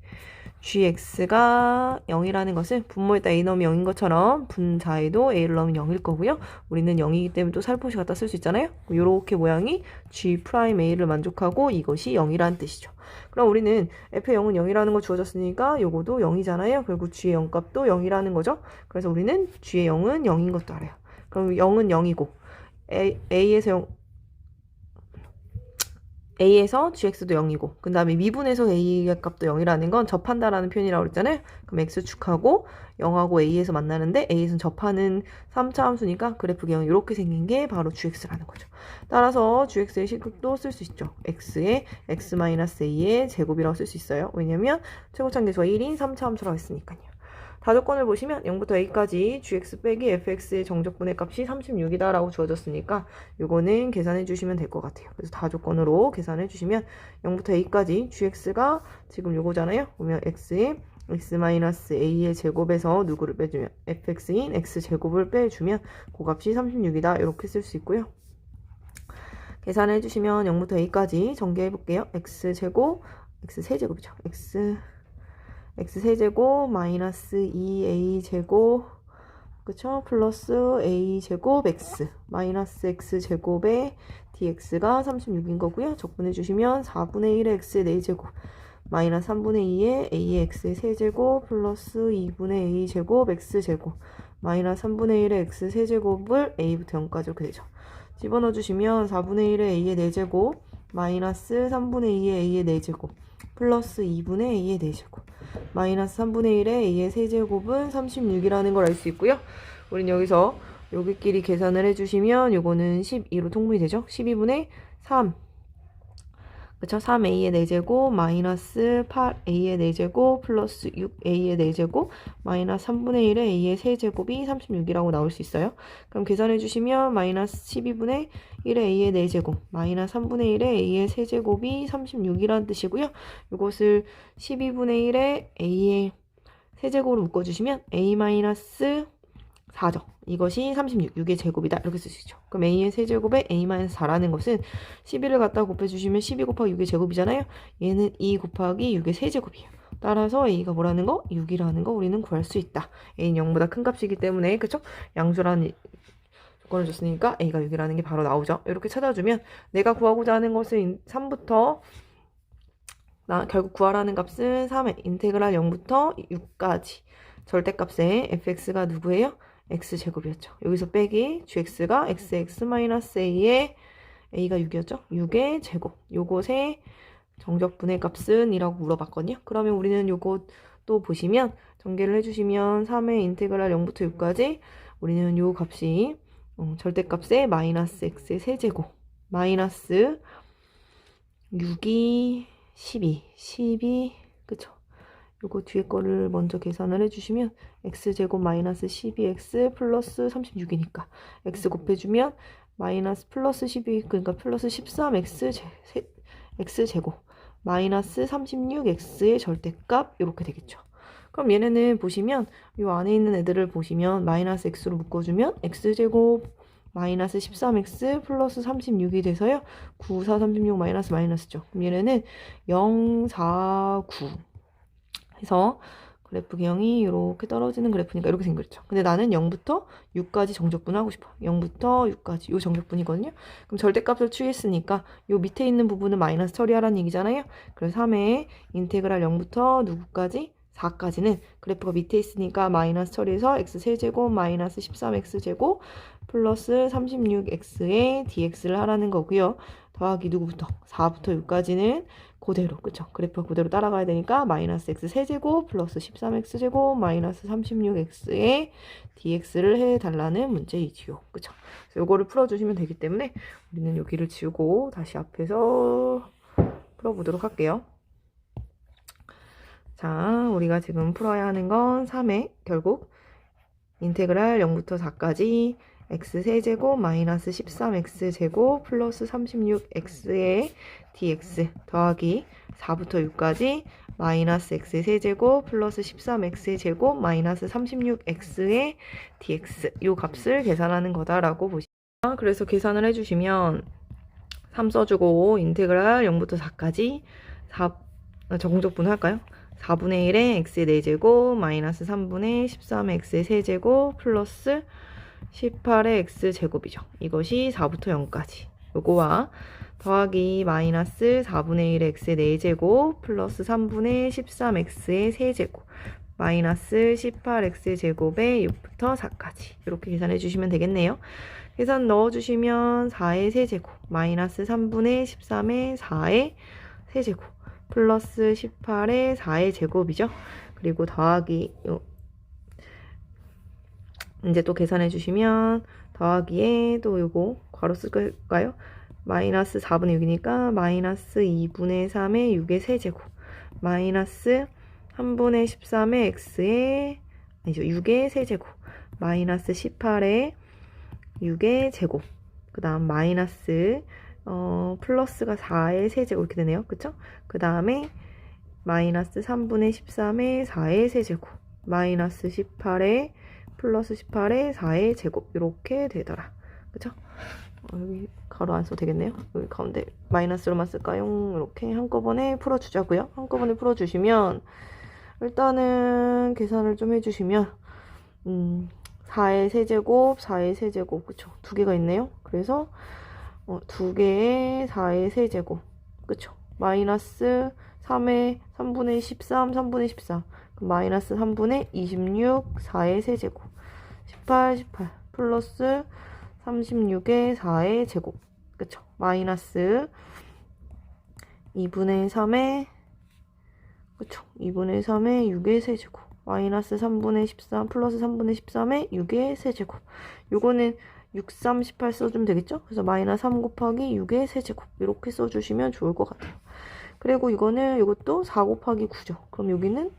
gx가 0이라는 것은 분모에다 a 넣으면 0인 것처럼 분자에도 a를 넣으면 0일 거고요. 우리는 0이기 때문에 또 살포시 갖다 쓸 수 있잖아요. 이렇게 모양이 g'a를 만족하고 이것이 0이라는 뜻이죠. 그럼 우리는 f의 0은 0이라는 거 주어졌으니까 요거도 0이잖아요. 결국 g의 0값도 0이라는 거죠. 그래서 우리는 g의 0은 0인 것도 알아요. 그럼 0은 0이고 a에서 gx도 0이고 그 다음에 미분에서 a의 값도 0이라는 건 접한다라는 표현이라고 그랬잖아요. 그럼 x축하고 0하고 a에서 만나는데 a에서는 접하는 3차 함수니까 그래프 기형이 이렇게 생긴 게 바로 gx라는 거죠. 따라서 gx의 식도 쓸 수 있죠. x의 x-a의 제곱이라고 쓸 수 있어요. 왜냐면 최고점 계수가 1인 3차 함수라고 했으니까요. 다조건을 보시면 0부터 a까지 gx 빼기 fx의 정적분의 값이 36이다 라고 주어졌으니까 요거는 계산해 주시면 될 것 같아요. 그래서 다조건으로 계산해 주시면 0부터 a까지 gx가 지금 요거잖아요. 보면 x의 x-a의 제곱에서 누구를 빼주면 fx인 x제곱을 빼주면 그 값이 36이다 이렇게 쓸 수 있고요. 계산해 주시면 0부터 a까지 전개해 볼게요. x제곱 x세제곱이죠. x세제곱 마이너스 2a제곱 그쵸? 플러스 a제곱 x 마이너스 x제곱에 dx가 36인 거고요. 적분해 주시면 4분의 1의 x의 4제곱 마이너스 3분의 2의 a의 x의 세제곱 플러스 2분의 a제곱 x제곱 마이너스 3분의 1의 x 세제곱을 a부터 0까지 이렇게 되죠. 집어넣어 주시면 4분의 1의 a의 4제곱 마이너스 3분의 2의 a의 4제곱 플러스 2분의 a의 4제곱 마이너스 3분의 1의 a의 세제곱은 36이라는 걸 알 수 있고요. 우린 여기서 여기끼리 계산을 해주시면 요거는 12로 통분이 되죠. 12분의 3 그쵸? 3a의 4제곱 마이너스 8a의 4제곱 플러스 6a의 4제곱 마이너스 3분의 1의 a의 세제곱이 36이라고 나올 수 있어요. 그럼 계산해 주시면 마이너스 12분의 1의 a의 4제곱 마이너스 3분의 1의 a의 세제곱이 36이라는 뜻이고요. 이것을 12분의 1의 a의 세제곱으로 묶어주시면 a 마이너스 4죠. 이것이 36, 6의 제곱이다. 이렇게 쓸 수 있죠. 그럼 a의 세제곱에 a-4라는 것은 11을 갖다 곱해주시면 12 곱하기 6의 제곱이잖아요. 얘는 2 곱하기 6의 세제곱이에요. 따라서 a가 뭐라는 거? 6이라는 거 우리는 구할 수 있다. a는 0보다 큰 값이기 때문에 그쵸? 양수라는 조건을 줬으니까 a가 6이라는 게 바로 나오죠. 이렇게 찾아주면 내가 구하고자 하는 것은 3부터 결국 구하라는 값은 3의 인테그랄 0부터 6까지 절대값에 fx가 누구예요? x제곱이었죠. 여기서 빼기 gx가 xx-a의 a가 6이었죠. 6의 제곱. 요것의 정적분의 값은 이라고 물어봤거든요. 그러면 우리는 요것 또 보시면 전개를 해주시면 3의 인테그랄 0부터 6까지 우리는 요 값이 절대값에 마이너스 x의 세제곱 마이너스 6이 12 그쵸? 요거 뒤에 거를 먼저 계산을 해주시면 x제곱 마이너스 12x 플러스 36이니까 x 곱해주면 마이너스 플러스 12 그러니까 플러스 13x제곱 마이너스 36x의 절대값 이렇게 되겠죠. 그럼 얘네는 보시면 요 안에 있는 애들을 보시면 마이너스 x로 묶어주면 x제곱 마이너스 13x 플러스 36이 돼서요. 9, 4, 36 마이너스죠. 그럼 얘네는 0, 4, 9 해서 그래프 기형이 이렇게 떨어지는 그래프니까 이렇게 생겼죠. 근데 나는 0부터 6까지 정적분하고 싶어. 0부터 6까지 요 정적분이거든요. 그럼 절대값을 취했으니까 요 밑에 있는 부분은 마이너스 처리하라는 얘기잖아요. 그래서 3의 인테그랄 0부터 누구까지? 4까지는 그래프가 밑에 있으니까 마이너스 처리해서 x세제곱 마이너스 13x제곱 플러스 36x의 dx를 하라는 거고요. 더하기 누구부터? 4부터 6까지는 그대로 그쵸? 그래프가 그대로 따라가야 되니까 마이너스 x세제곱 플러스 13x제곱 마이너스 36x의 dx를 해달라는 문제이지요. 그쵸? 그래서 요거를 풀어주시면 되기 때문에 우리는 여기를 지우고 다시 앞에서 풀어보도록 할게요. 자, 우리가 지금 풀어야 하는 건 3의 결국 인테그랄 0부터 4까지 x세제곱 마이너스 13x제곱 플러스 36x의 dx 더하기 4부터 6까지 마이너스 x세제곱 플러스 13x제곱 마이너스 36x의 dx 요 값을 계산하는 거다라고 보시죠. 그래서 계산을 해주시면 3 써주고 인테그랄 0부터 4까지 정공적분 할까요? 4분의 1의 x의 4제곱 마이너스 3분의 13의 x의 세제곱 플러스 18의 x제곱이죠. 이것이 4부터 0까지. 요거와 더하기 마이너스 4분의 1의 x의 4제곱 플러스 3분의 13x의 세제곱 마이너스 18x제곱의 6부터 4까지 이렇게 계산해 주시면 되겠네요. 계산 넣어주시면 4의 세제곱 마이너스 3분의 13의 4의 세제곱 플러스 18의 4의 제곱이죠. 그리고 더하기 이제 또 계산해 주시면 더하기에 또 요거 괄호 쓸까요? 마이너스 4분의 6이니까 마이너스 2분의 3의 6의 세제곱 마이너스 3분의 13의 x의 아니죠 6의 세제곱 마이너스 18의 6의 제곱 그 다음 마이너스 플러스가 4의 세제곱 이렇게 되네요. 그쵸? 그 다음에 마이너스 3분의 13의 4의 세제곱 마이너스 18의 플러스 18의 4의 제곱 이렇게 되더라. 그쵸? 여기 가로 안 써도 되겠네요. 여기 가운데 마이너스로만 쓸까요? 이렇게 한꺼번에 풀어주자고요. 한꺼번에 풀어주시면 일단은 계산을 좀 해주시면 4의 세제곱, 4의 세제곱 그쵸? 두 개가 있네요. 그래서 두 개의 4의 세제곱 그쵸? 마이너스 3분의 13, 3분의 13 마이너스 3분의 26, 4의 세제곱 18 플러스 36의 4의 제곱 그쵸? 마이너스 2분의 3의 그쵸? 2분의 3의 6의 세제곱 마이너스 3분의 13 플러스 3분의 13의 6의 세제곱 요거는 6, 3, 18 써주면 되겠죠? 그래서 마이너스 3 곱하기 6의 세제곱 이렇게 써주시면 좋을 것 같아요. 그리고 이것도 4 곱하기 9죠. 그럼 여기는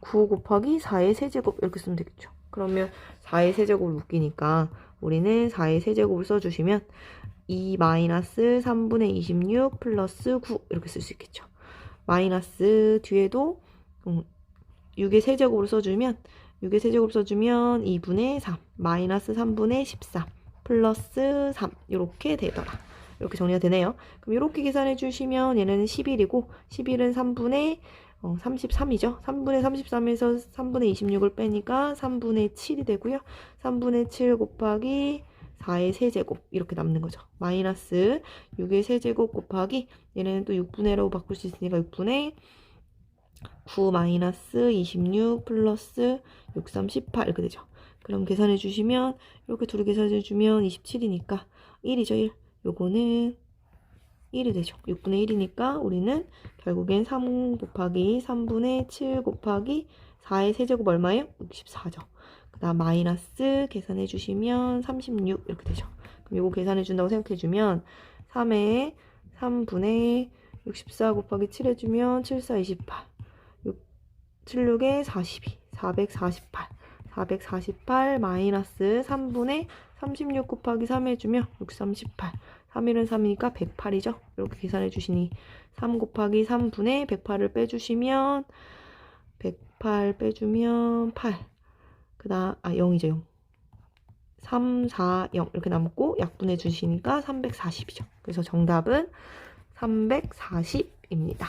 9 곱하기 4의 세제곱 이렇게 쓰면 되겠죠. 그러면 4의 세제곱을 묶이니까 우리는 4의 세제곱을 써주시면 2 마이너스 3분의 26 플러스 9 이렇게 쓸 수 있겠죠. 마이너스 뒤에도 6의 세제곱을 써주면 2분의 3 마이너스 3분의 13 플러스 3 이렇게 되더라. 이렇게 정리가 되네요. 그럼 이렇게 계산해 주시면 얘는 11이고 11은 3분의 33이죠. 3분의 33에서 3분의 26을 빼니까 3분의 7이 되고요. 3분의 7 곱하기 4의 세제곱 이렇게 남는 거죠. 마이너스 6의 세제곱 곱하기 얘는 또 6분의 1라고 바꿀 수 있으니까 6분의 9 마이너스 26 플러스 6, 3, 18 이렇게 되죠. 그럼 계산해 주시면 이렇게 둘이 계산해 주면 27이니까 1이죠. 1. 요거는 1이 되죠. 6분의 1이니까 우리는 결국엔 3 곱하기 3분의 7 곱하기 4의 세제곱 얼마예요? 64죠. 그 다음 마이너스 계산해 주시면 36 이렇게 되죠. 그럼 요거 계산해 준다고 생각해 주면 3에 3분의 64 곱하기 7 해주면 7, 4, 28 76에 42 448 448 마이너스 3분의 36 곱하기 3 해주면 6, 3, 18 3일은 3이니까 108이죠. 이렇게 계산해 주시니 3 곱하기 3분의 108을 빼주시면 108 빼주면 8 그 다음 0이죠. 0 3, 4, 0 이렇게 남고 약분해 주시니까 340이죠. 그래서 정답은 340입니다.